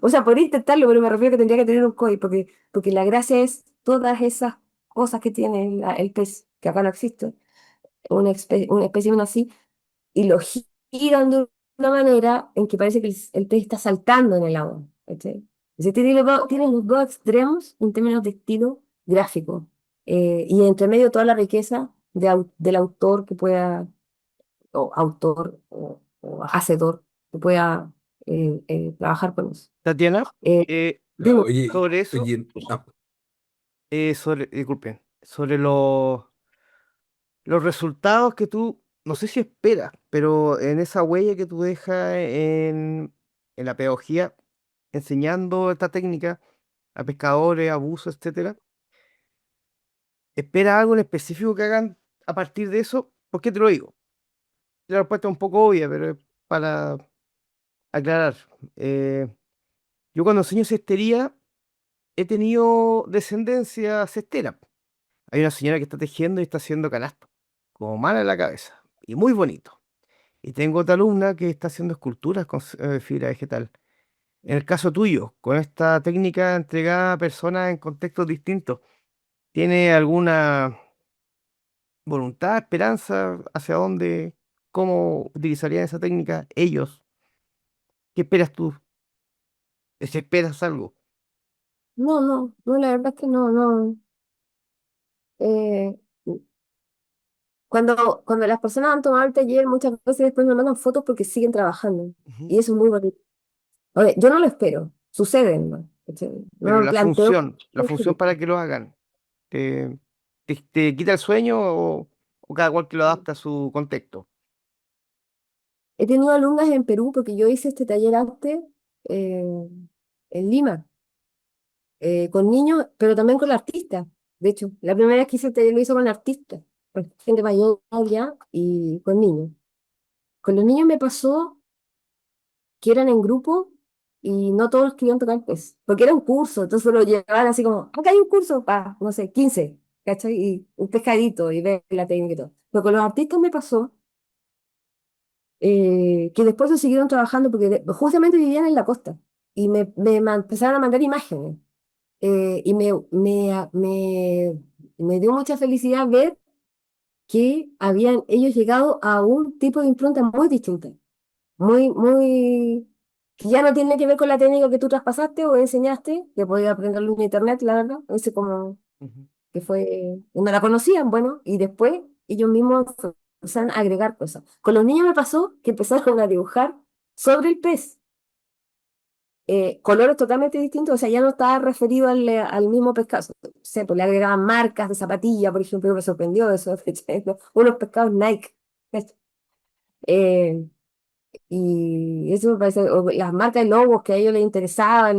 o sea, podría intentarlo, pero me refiero a que tendría que tener un koi, porque la gracia es todas esas cosas que tiene el pez, que acá no existe, un espécimen así, y lo giran de una manera en que parece que el pez está saltando en el agua. ¿Cachai? Entonces tiene los dos extremos en términos de estilo gráfico. Y entre medio toda la riqueza del autor que pueda, o autor o hacedor, que pueda trabajar con eso. Tatiana, Eh, eh, Dime, Oye, sobre eso, oye, disculpen, sobre los resultados que tú, no sé si esperas, pero en esa huella que tú dejas en la pedagogía, enseñando esta técnica a pescadores, a buzos, etcétera, ¿esperas algo en específico que hagan a partir de eso? ¿Por qué te lo digo? La respuesta es un poco obvia, pero es para aclarar. Eh, yo cuando enseño cestería he tenido descendencia cestera. Hay una señora que está tejiendo y está haciendo canasto, como mala en la cabeza, y muy bonito. Y tengo otra alumna que está haciendo esculturas con fibra vegetal. En el caso tuyo, con esta técnica entregada a personas en contextos distintos, ¿tiene alguna voluntad, esperanza hacia dónde, cómo utilizarían esa técnica ellos? ¿Qué esperas tú? Si esperas algo. no, la verdad es que no. Eh, cuando las personas han tomado el taller, muchas veces después me mandan fotos porque siguen trabajando. Ujú. Y eso es muy bonito. Oye, yo no lo espero, sucede, ¿no? ¿Cachai? No Pero me planteo. la función para que lo hagan, ¿te, te quita el sueño o cada cual que lo adapta a su contexto? He tenido alumnas en Perú porque yo hice este taller antes eh, en Lima, con niños, pero también con artistas. De hecho, la primera vez que hice el taller lo hice con artistas, con gente mayor ya y con niños. Con los niños me pasó que eran en grupo y no todos querían tocar pues, porque era un curso, entonces lo llevaban así como, acá hay un curso para, no sé, 15, ¿cachai? Y un pescadito y ver la técnica y todo. Pero con los artistas me pasó que después lo siguieron trabajando porque justamente vivían en la costa y empezaron a mandar imágenes. Y me dio mucha felicidad ver que habían ellos llegado a un tipo de impronta muy distinta, que ya no tiene que ver con la técnica que tú traspasaste o enseñaste, que podía aprenderlo en internet, la verdad, ese como Ujú. que fue, no la conocían, bueno, y después ellos mismos empezaron a agregar cosas. Con los niños me pasó que empezaron a dibujar sobre el pez, colores totalmente distintos, o sea, ya no estaba referido al mismo pescado. O sea, pues le agregaban marcas de zapatilla, por ejemplo, me sorprendió eso, ¿cachai? Unos pescados Nike. ¿Cachai? Eh, y eso me parece, o las marcas de logos que a ellos les interesaban,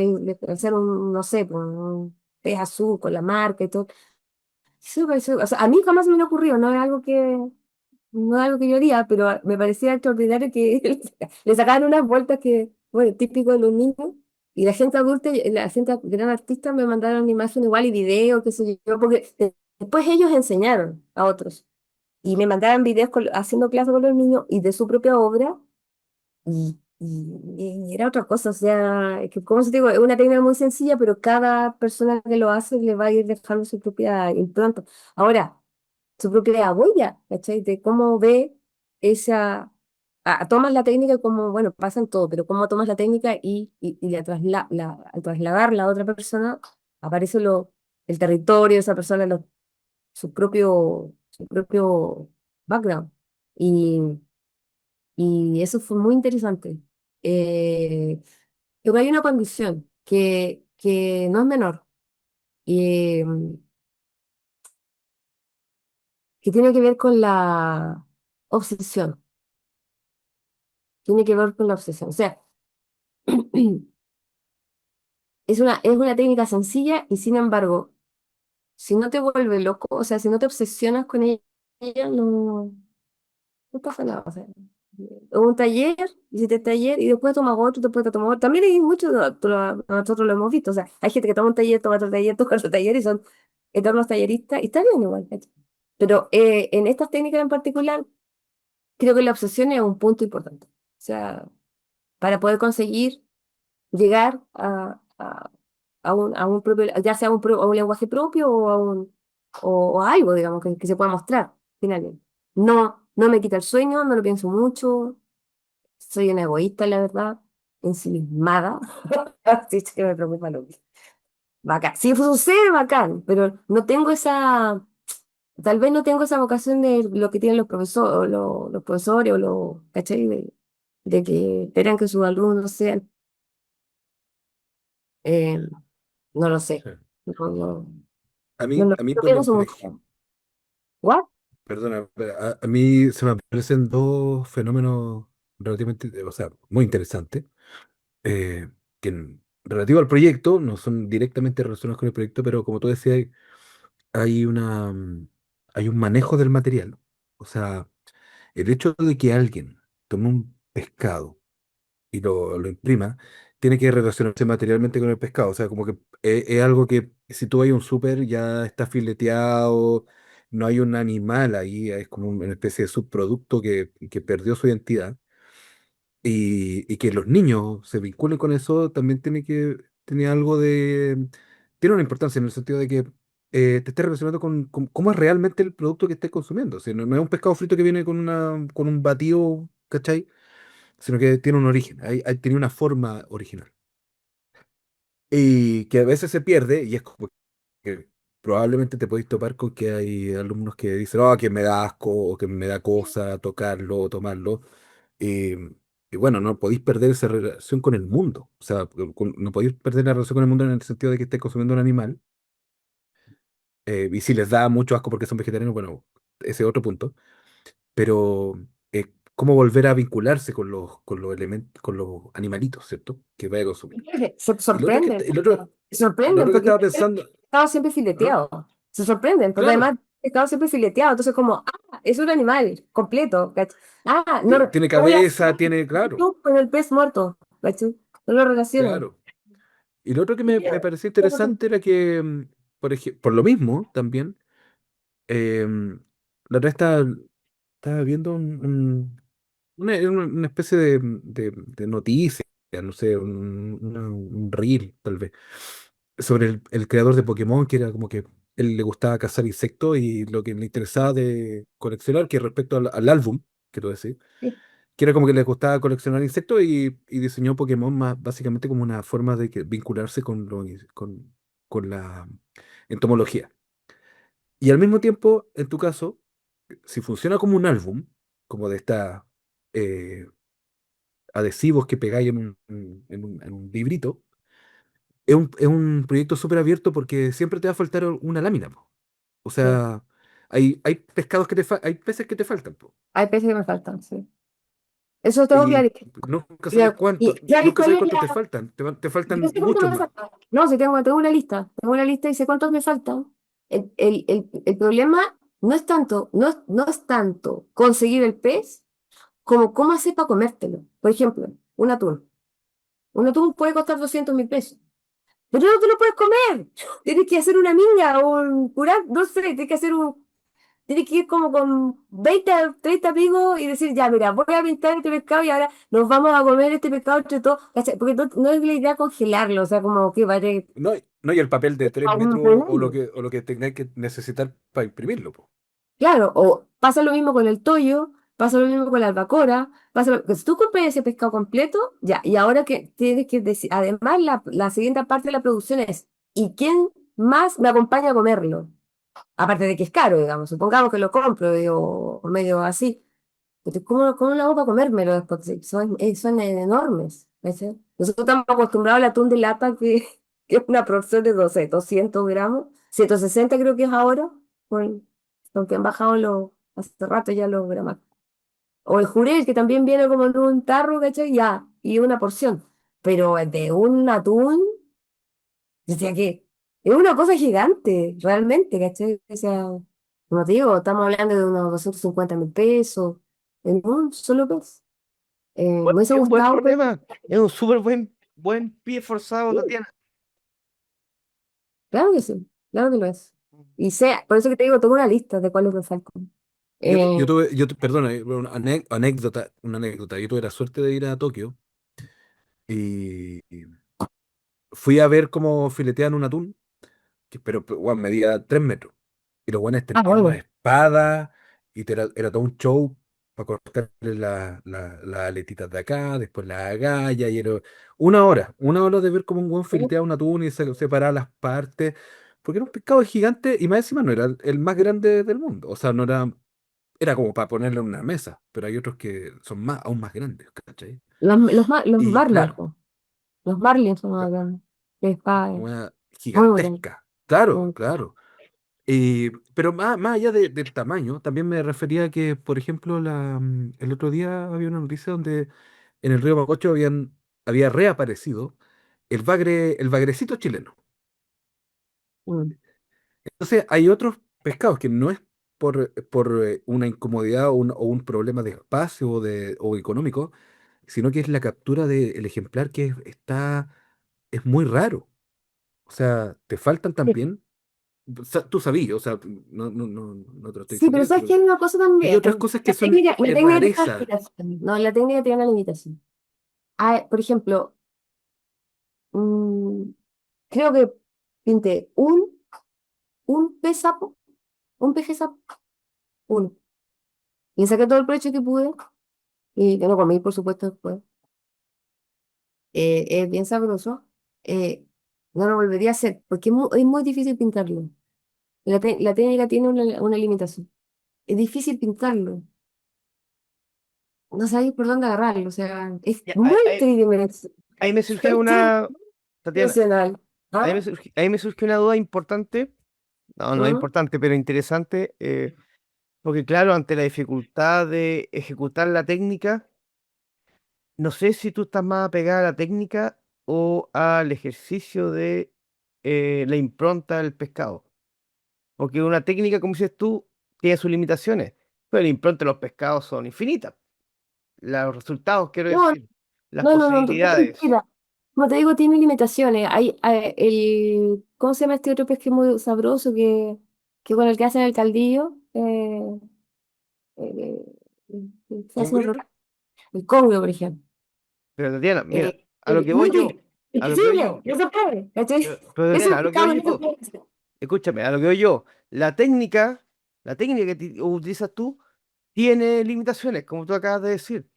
hacer un, no sé, pues, un pez azul con la marca y todo. Eso me pareció, o sea, a mí jamás me ocurrió, no es algo que yo haría, pero me parecía extraordinario que le sacaban unas vueltas que, bueno, típico de los niños, y la gente adulta, y la gente, gran artista, me mandaron imágenes igual y videos, qué sé yo, porque después ellos enseñaron a otros, y me mandaban videos haciendo clases con los niños y de su propia obra, y era otra cosa, o sea, es que, como se digo, es una técnica muy sencilla, pero cada persona que lo hace le va a ir dejando su propia impronta. Ahora, su propia huella, ¿cachai? De cómo ve esa, tomas la técnica como, bueno, pasa en todo, pero cómo tomas la técnica y al trasladarla a otra persona, aparece el territorio de esa persona, su propio background. Y, y eso fue muy interesante. Eh, pero hay una condición que no es menor, y, que tiene que ver con la obsesión. Tiene que ver con la obsesión. O sea, es una técnica sencilla y sin embargo, si no te vuelve loco, o sea, si no te obsesionas con ella, no pasa nada. O sea, un taller, hiciste el taller y después tomas otro, después te tomas otro. También hay muchos, nosotros lo hemos visto. O sea, hay gente que toma un taller, toma otro taller, toma otro taller y son eternos talleristas y está bien igual, ¿cachai? Pero en estas técnicas en particular, creo que la obsesión es un punto importante. O sea, para poder conseguir llegar a un propio, ya sea a un lenguaje propio o a algo, digamos, que se pueda mostrar finalmente. No me quita el sueño, no lo pienso mucho, soy una egoísta, la verdad, ensimismada, así que me preocupa lo que. Bacán. Si sucede, bacán, pero no tengo tal vez no tengo esa vocación de lo que tienen los profesores, los profesores ¿cachai? De que esperan que sus alumnos sean. eh, No lo sé. Sí. No, no, A no, mí, no, a mí no por pienso por mucho. ejemplo, ¿What? perdona, pero a mí se me aparecen dos fenómenos relativamente, o sea, muy interesantes, relativo al proyecto, no son directamente relacionados con el proyecto, pero como tú decías, hay hay un manejo del material. O sea, el hecho de que alguien tome un pescado y lo imprima, tiene que relacionarse materialmente con el pescado. O sea, como que es algo que si tú vas a un súper ya está fileteado, no hay un animal ahí, es como una especie de subproducto que perdió su identidad. Y que los niños se vinculen con eso también tiene algo tiene una importancia en el sentido de que te estés relacionando con cómo es realmente el producto que estés consumiendo. O sea, no es un pescado frito que viene con un batido, ¿cachai? Sino que tiene un origen, tiene una forma original. Y que a veces se pierde, y es como que probablemente te podéis topar con que hay alumnos que dicen, oh, que me da asco, o que me da cosa tocarlo o tomarlo. Y, y bueno, no podéis perder esa relación con el mundo. O sea, no podéis perder la relación con el mundo en el sentido de que estés consumiendo un animal. Y si les da mucho asco porque son vegetarianos, bueno, ese es otro punto. Pero cómo volver a vincularse con los elementos, con los animalitos, ¿cierto? Que vaya a consumir. Se Y lo otro que, sorprenden, y lo sorprenden, otro que porque estaba pensando, estaba siempre ¿ah? fileteado. Se sorprenden, porque Claro, además estaba siempre fileteado. Entonces, como, es un animal completo. ¿Cachai? No tiene voy a cabeza, tiene, claro, con el pez muerto. ¿Cachai? No lo relaciono. claro. Y lo otro que me pareció interesante era que, por lo mismo también, la otra vez estaba viendo una especie de noticia, no sé, un reel, tal vez, sobre el creador de Pokémon, que era como que él le gustaba cazar insectos y lo que le interesaba de coleccionar, que respecto al álbum, que tú decís, Sí. que era como que le gustaba coleccionar insectos y diseñó Pokémon más básicamente como una forma de vincularse con la entomología. Y al mismo tiempo, en tu caso, si funciona como un álbum, como de esta adhesivos que pegáis en un librito, es un proyecto súper abierto porque siempre te va a faltar una lámina, po. O Sí. sea, hay pescados hay peces que te faltan, po. Hay peces que me faltan, sí. Eso tengo Y clarísimo. nunca sabes Ya, cuánto, y ya vi nunca cuál sabes es cuánto te la. faltan. Te Yo faltan sé cuánto muchos me más. falta. No, sí, tengo una lista. Tengo una lista y sé cuántos me faltan. El problema no es tanto conseguir el pez como cómo hacer para comértelo. Por ejemplo, un atún. Un atún puede costar 200.000 pesos. Pero no te lo puedes comer. Tienes que hacer una minga o un curar, no sé, tienes que ir como con 20 30 pigos y decir, ya, mira, voy a pintar este pescado y ahora nos vamos a comer este pescado entre todos. ¿Cachai? Porque no es la idea congelarlo, o sea, como que vaya No, no, y el papel de 3 a metros o lo mantenerlo. que tengáis que necesitar para imprimirlo, po. Claro, o pasa lo mismo con el toyo, pasa lo mismo con la albacora, que si tú compras ese pescado completo, ya, y ahora que tienes que decir, además la siguiente parte de la producción es, ¿y quién más me acompaña a comerlo? Aparte de que es caro, digamos, supongamos que lo compro, digo, o medio así. Pero ¿cómo lo hago para comérmelo después? Sí, son enormes. ¿Cachai? Nosotros estamos acostumbrados al atún de lata, que es una porción de 12, 200 gramos, 160 creo que es ahora, con- aunque han bajado hace rato ya los gramos. O el jurel, que también viene como en un tarro, ¿cachai? Ya, y una porción. Pero de un atún, decía que es una cosa gigante, realmente, ¿cachai? O sea, como te digo, estamos hablando de unos 250.000 pesos en un solo pez. Me hubiese Es un buen gustado, pero problema. Es un súper buen pie forzado, sí, Tatiana. claro que sí, claro que lo es. Y sé, por eso que te digo, tengo una lista de cuáles me faltan. Yo Eh, tuve, perdona, una anécdota. Yo tuve la suerte de ir a Tokio y fui a ver cómo filetean un atún, pero bueno, medía 3 metros. Y los buenos tenían una bueno, espada y era todo un show para cortarle las aletitas de acá, después la agalla, y era una hora de ver cómo un buen fileteaba un atún y se separaba las partes, porque era un pescado gigante y más encima no era el más grande del mundo, o sea, no era como para ponerlo en una mesa, pero hay otros que son aún más grandes, ¿cachai? los Y marlins, claro, po. Los marlins son más grandes. Que una muy bueno. gigantesca, claro, claro. Pero más allá del tamaño, también me refería a que, por ejemplo, el otro día había una noticia donde en el río Mapocho había reaparecido el bagrecito chileno. Mm. Entonces, hay otros pescados que no es por una incomodidad o un problema de espacio o económico, sino que es la captura del ejemplar que es muy raro. O sea, te faltan Sí, también. Tú sabías, o sea, no te lo estoy sí, pero diciendo yo, ¿sabes qué? pero Hay una cosa hay también. otras cosas que La son técnica, la técnica tiene una rareza. limitación. No, la técnica tiene una limitación. Ah, por ejemplo, mm, creo que pinté un pez sapo, un peje sapo, uno. Y saqué todo el provecho que pude. Y que no comí, por supuesto, después. Es bien sabroso. Eh, no lo volvería a hacer, porque es muy difícil pintarlo. La técnica tiene una limitación. Es difícil pintarlo. No sabéis por dónde agarrarlo. O sea, es Ya, muy tridimensional. ahí me surge una, Tatiana, ¿Ah? ahí me surge una duda importante, no ¿Mm? importante, pero interesante, porque claro, ante la dificultad de ejecutar la técnica, no sé si tú estás más apegada a la técnica o al ejercicio de la impronta del pescado. Porque una técnica, como dices tú, tiene sus limitaciones, pero la impronta de los pescados son infinitas. Los resultados, quiero No, decir, las no, posibilidades. mentira. Como te digo, tiene limitaciones. ¿Cómo se llama este otro pez que es muy sabroso que con el que hacen el caldillo? Eh, se hace un ¿Congrio? horror. el Congo, por ejemplo. Pero Tatiana, mira, Eh, a lo que voy no, yo, es a lo que voy yo, posible, no se puede, ¿cachai? pero Eso Tatiana, es a lo que pecado, voy no se yo, puede hacer. escúchame, a lo que voy yo, la técnica que utilizas tú tiene limitaciones, como tú acabas de decir.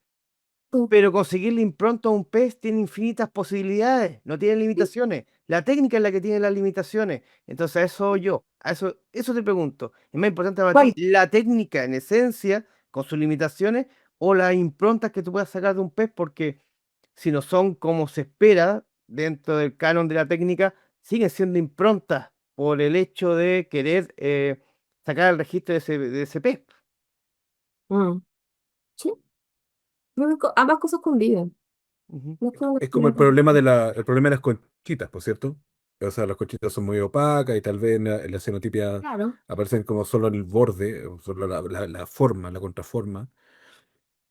Pero conseguirle impronta a un pez tiene infinitas posibilidades, no tiene limitaciones. La técnica es la que tiene las limitaciones. Entonces, a eso te pregunto. ¿Es más importante para ti ¿Cuál? la técnica en esencia, con sus limitaciones, o las improntas que tú puedas sacar de un pez? Porque si no son como se espera dentro del canon de la técnica, siguen siendo improntas por el hecho de querer sacar el registro de ese pez. Mm, sí, creo que ambas cosas conviven. Ujú. No es que una Es como la otra. el problema de las conchitas, por cierto. O sea, las conchitas son muy opacas y tal vez en la cenotipia Claro, aparecen como solo en el borde, o solo la forma, la contraforma,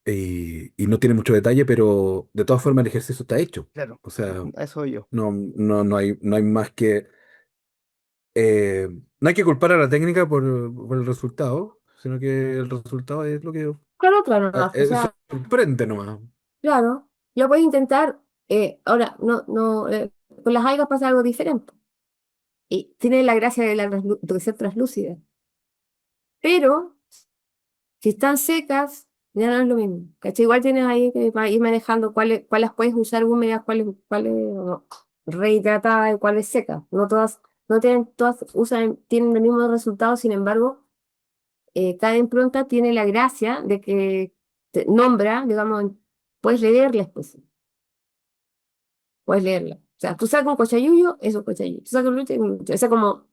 y no tiene mucho detalle, pero de todas formas el ejercicio está hecho. Claro, O sea, a eso voy yo. no hay más que... no hay que culpar a la técnica por el resultado, sino que el resultado es lo que claro, claro, no, o sea, sorprende nomás. claro, lo puedes intentar. Ahora, con las algas pasa algo diferente. Y tiene la gracia de ser translúcida. Pero si están secas, ya no es lo mismo. ¿Cachai? Igual tienes ahí que ir manejando cuáles puedes usar húmedas, cuáles no, rehidratadas y cuáles secas. No todas, no tienen, todas tienen el mismo resultado, sin embargo, cada impronta tiene la gracia de que te nombra, digamos, puedes leerles, pues, puedes leerla. O sea, tú sacas un cochayuyo, eso es cochayuyo. Tú sacas un luche, es un luche. O sea, como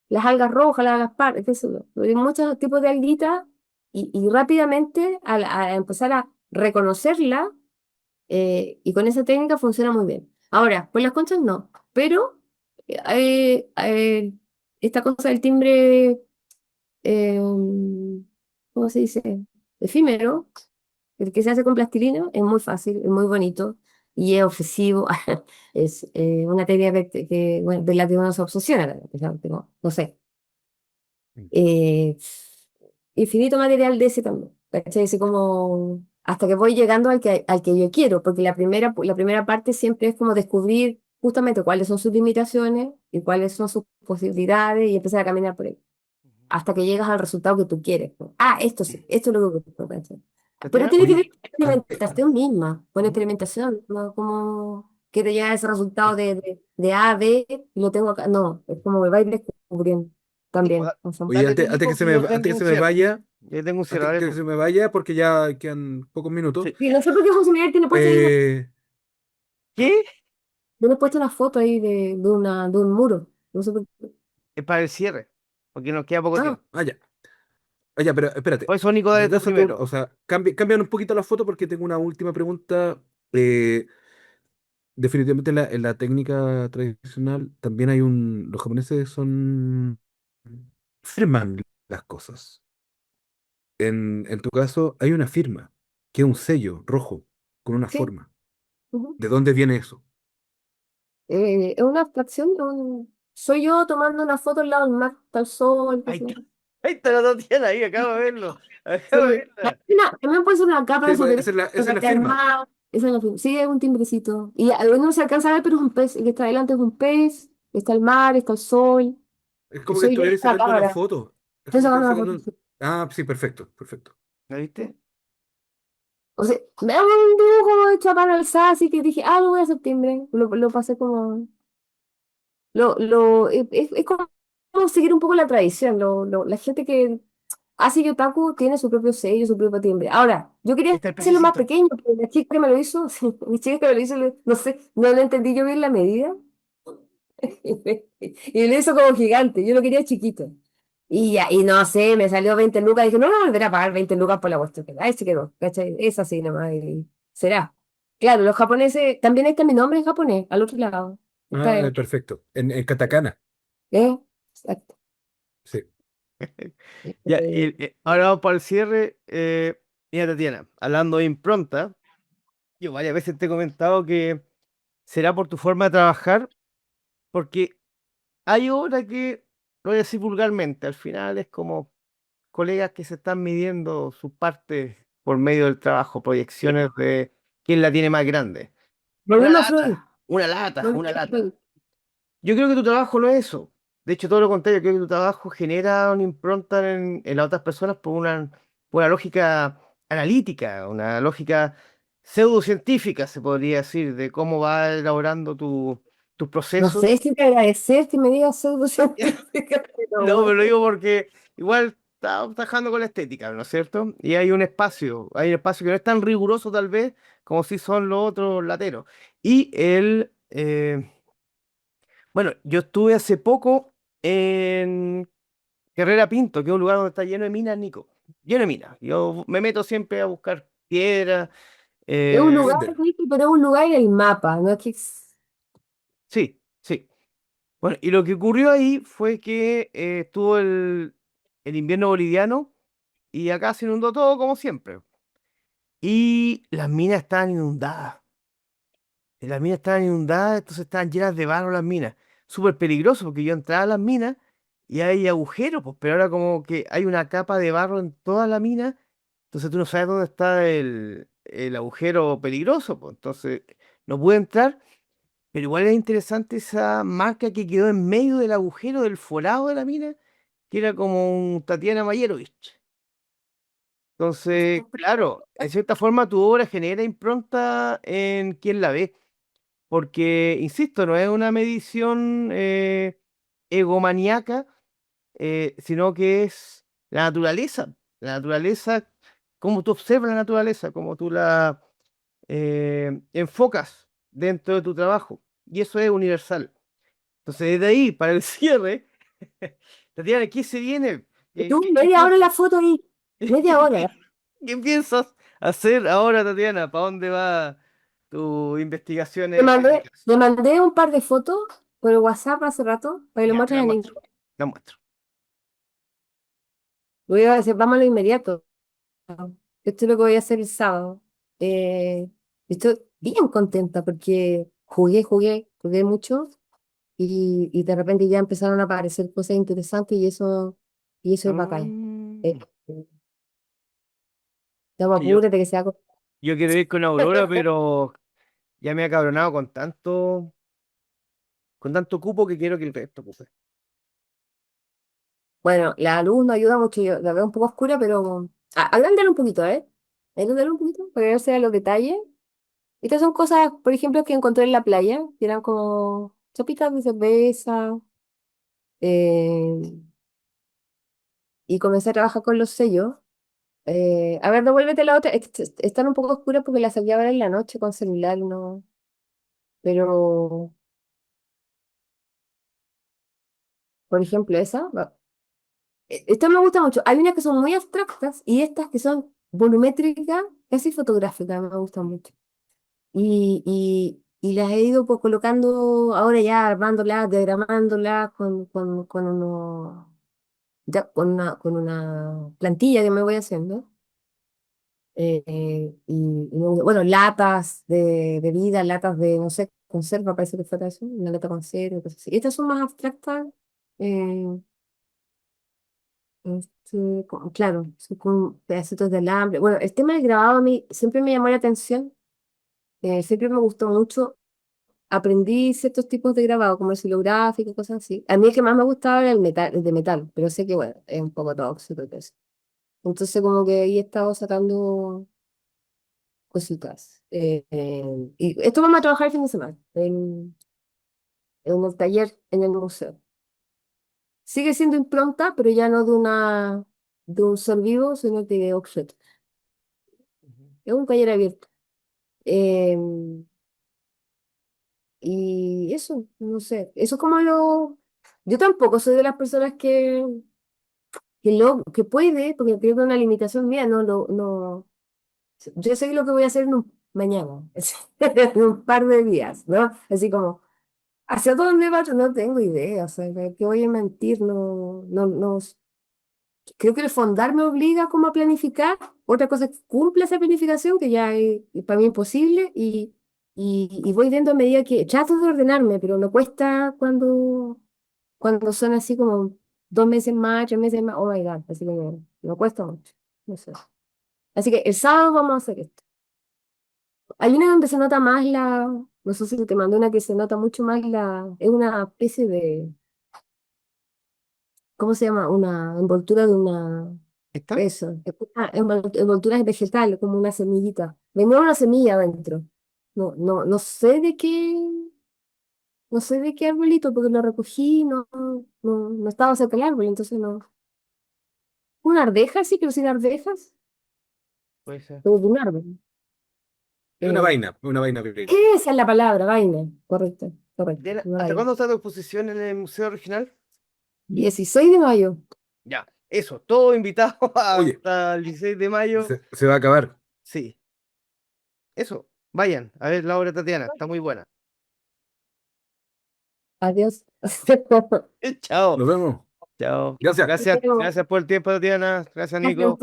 las algas rojas, las algas pardas, qué sé yo. Hay muchos tipos de alguitas y rápidamente a empezar a reconocerla, y con esa técnica funciona muy bien. Ahora, con las conchas no, pero esta cosa del timbre, eh, ¿cómo se dice? Efímero, el que se hace con plastilina, es muy fácil, es muy bonito y es ofensivo. Es una técnica bueno, de la que uno se obsesiona, o sea, no sé. eh, Infinito material de ese también, ¿cachai? Ese como hasta que voy llegando al que yo quiero, porque la primera parte siempre es como descubrir justamente cuáles son sus limitaciones y cuáles son sus posibilidades y empezar a caminar por ahí, hasta que llegas al resultado que tú quieres, ¿no? Ah, esto sí, esto es lo que quiero, ¿cachai? Pero ¿Tatiana? tiene que ver Oye, con la ah, experimentación misma, con Ujú. experimentación, no como quiero llegar a ese resultado de A a B y lo tengo acá, no, es como me va a ir descubriendo Sí, pues, también. O sea, oye, dale tú, Nico, que yo antes tengo que un se me cierre. vaya, Yo tengo un cierre, antes dale que tú. se me vaya, porque ya quedan pocos minutos, Sí. sí, no sé por qué José Miguel tiene puesto ahí ¿Qué? tiene puesto una foto ahí de un muro. No sé por qué. Es para el cierre, porque nos queda poco Ah, tiempo. ya. Ah, ya, pero espérate. Por eso, Nico, dale tú Regresa tú, primero. o sea, cambian un poquito la foto porque tengo una última pregunta. Eh, Definitivamente en la técnica tradicional también los japoneses firman las cosas. En tu caso hay una firma, que es un sello rojo con una sí. forma. Ujú. ¿De dónde viene eso? Es una abstracción. Soy yo tomando una foto al lado del mar, está el sol, qué Ahí sé está, yo. ahí está la Tatiana, ahí acabo de verlo. Sí. Acabo de verla. También puede ser una capa Sí, de pues, superior, esa es la firma. armado. Esa es la firma. Sí, es un timbrecito. Y no se alcanza a ver, pero es un pez. El que está adelante es un pez. Está el mar, está el sol. Es Y como que soy yo en estuvierais la sacando una cámara. foto. Es Estoy como que sacando estuvierais una foto. sacando. Ah, sí, perfecto, perfecto. ¿La viste? O sea, me hago un dibujo hecho a mano alzada, así que dije, lo voy a septiembre. Lo pasé como. Es como seguir un poco la tradición. La gente que hace yotaku tiene su propio sello, su propio timbre. Ahora, yo Ahí quería está el hacerlo más pececito. pequeño, pero la chica que me lo hizo, mi chica que me lo hizo, no sé, no le entendí yo bien la medida. Y lo hizo como gigante. Yo lo quería chiquito. Y ya, y no sé, me salió 20 lucas. Dije, no, no volveré a pagar 20 lucas por la cuestión. Ahí se quedó, ¿cachai? Es así nomás. Y será. Claro, los japoneses, también está mi nombre en japonés, al otro lado. Está Ah, el, perfecto. En katakana. ¿eh? Exacto. Sí. Ya, Eh, ahora vamos para el cierre. Mira, Tatiana, hablando de impronta, yo varias veces te he comentado que será por tu forma de trabajar, porque hay obras que, lo voy a decir vulgarmente, al final es como colegas que se están midiendo sus partes por medio del trabajo, proyecciones de quién la tiene más grande. Una Volvemos a Freud. lata, una lata, Volvemos una a lata. Freud. Yo creo que tu trabajo no es eso. De hecho, todo lo contrario, creo que tu trabajo genera una impronta en las otras personas por una lógica analítica, una lógica pseudocientífica, se podría decir, de cómo va elaborando tus No procesos. sé si te agradecer que me digas pseudocientífica, pero No, pero bueno. lo digo porque igual está trabajando con la estética, ¿no es cierto? Y hay un espacio que no es tan riguroso tal vez como si son los otros lateros. Y bueno, yo estuve hace poco en Carrera Pinto, que es un lugar donde está lleno de minas, Nico. Lleno de minas. Yo me meto siempre a buscar piedras. Es un lugar, Finder. Ricky, pero es un lugar en el mapa, no es que Sí, sí. Bueno, y lo que ocurrió ahí fue que estuvo el invierno boliviano y acá se inundó todo como siempre. Y las minas estaban inundadas. Y las minas estaban inundadas, entonces estaban llenas de barro las minas. Súper peligroso porque yo entraba a las minas y hay agujeros, pues, pero ahora como que hay una capa de barro en toda la mina, entonces tú no sabes dónde está el agujero peligroso, pues. Entonces no pude entrar, pero igual es interesante esa marca que quedó en medio del agujero del forado de la mina, que era como un Tatiana Mayerovich. Entonces, claro, en cierta forma tu obra genera impronta en quien la ve, porque, insisto, no es una medición egomaníaca, sino que es la naturaleza, cómo tú observas la naturaleza, cómo tú la enfocas dentro de tu trabajo, y eso es universal. Entonces, desde ahí, para el cierre, Tatiana, ¿qué se viene? y ¿Qué, tú, qué media hora piensas? la foto ahí, media hora. ¿Qué piensas hacer ahora, Tatiana? ¿Para dónde va tu Te investigaciones mandé, técnicas? te mandé un par de fotos por el WhatsApp hace rato, para que lo Ya, te muestres la a muestro. Nico. La muestro. Voy a hacer, vamos a lo inmediato. Esto es lo que voy a hacer el sábado. Estoy bien contenta porque jugué mucho y de repente ya empezaron a aparecer cosas interesantes y eso es bacán. Eh, Mm. Estamos Sí, yo, apúrate que sea. yo quiero ir con Aurora, pero ya me he acabronado con tanto cupo que quiero que el resto ocupe. Bueno, la luz no ayuda mucho, yo la veo un poco oscura, pero agrándala un poquito, ¿eh? Agrándala un poquito para que no se vean los detalles. Estas son cosas, por ejemplo, que encontré en la playa, que eran como chapitas de cerveza, eh, y comencé a trabajar con los sellos. A ver, devuélvete la otra, están un poco oscuras porque las saqué ahora en la noche con celular, no, pero, por ejemplo, esta me gusta mucho. Hay unas que son muy abstractas y estas que son volumétricas, casi fotográficas, me gustan mucho. Y las he ido pues, colocando ahora ya, armándolas, diagramándolas con una plantilla que me voy haciendo. Bueno, latas de bebida, latas de, no sé, conserva, parece que fuera eso, una lata conserva, cosas así. Estas son más abstractas, eh, claro, son con pedacitos de alambre. Bueno, el tema del grabado a mí siempre me llamó la atención, siempre me gustó mucho. Aprendí ciertos tipos de grabado, como el silográfico, cosas así. A mí el que más me gustaba era el de metal, pero sé que, bueno, es un poco tóxico y todo eso. Entonces, como que ahí he estado sacando cositas. Y esto vamos a trabajar el fin de semana, en el taller en el museo. Sigue siendo impronta, pero ya no de un ser vivo, sino de objeto. Ujú. Es un taller abierto. Eh, y eso, no sé, eso es como lo... Yo tampoco soy de las personas que puede, porque creo que es una limitación mía, no, yo sé lo que voy a hacer mañana, en un par de días, ¿no? Así como, ¿hacia dónde va? Yo no tengo idea, o sea, que voy a mentir, no, creo que el fondar me obliga como a planificar, otra cosa es que cumple esa planificación, que ya es para mí imposible, y voy viendo a medida que trato de ordenarme, pero me cuesta cuando son así como 2 meses más, 3 meses más, oh my God, así que me cuesta mucho, no sé. Así que el sábado vamos a hacer esto. Hay una donde se nota más no sé si te mandé una que se nota mucho más es una especie de, ¿cómo se llama? Una envoltura de una, ¿Esta? eso, es una envoltura vegetal, como una semillita. Venía una semilla adentro. No sé de qué, no sé de qué arbolito, porque lo recogí, no estaba cerca del árbol, entonces no. Una arveja, sí, creo que sí, de arvejas, Puede ser. pero de un árbol. Es Eh, una vaina pequeña. esa es la palabra, vaina. Correcto, correcto. Diana, Una ¿hasta vaina. cuándo está tu exposición en el Museo Regional? 16 de mayo. Ya, eso, todo invitado Oye, hasta el 16 de mayo. se va a acabar. Sí, eso, vayan a ver la obra de Tatiana, está muy buena. Adiós. Chao, Nos vemos. chao. Gracias. Gracias, gracias por el tiempo, Tatiana. Gracias, Nico.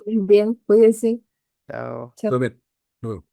Bien, cuídense. Chao. Chao. Todo bien. Nos vemos.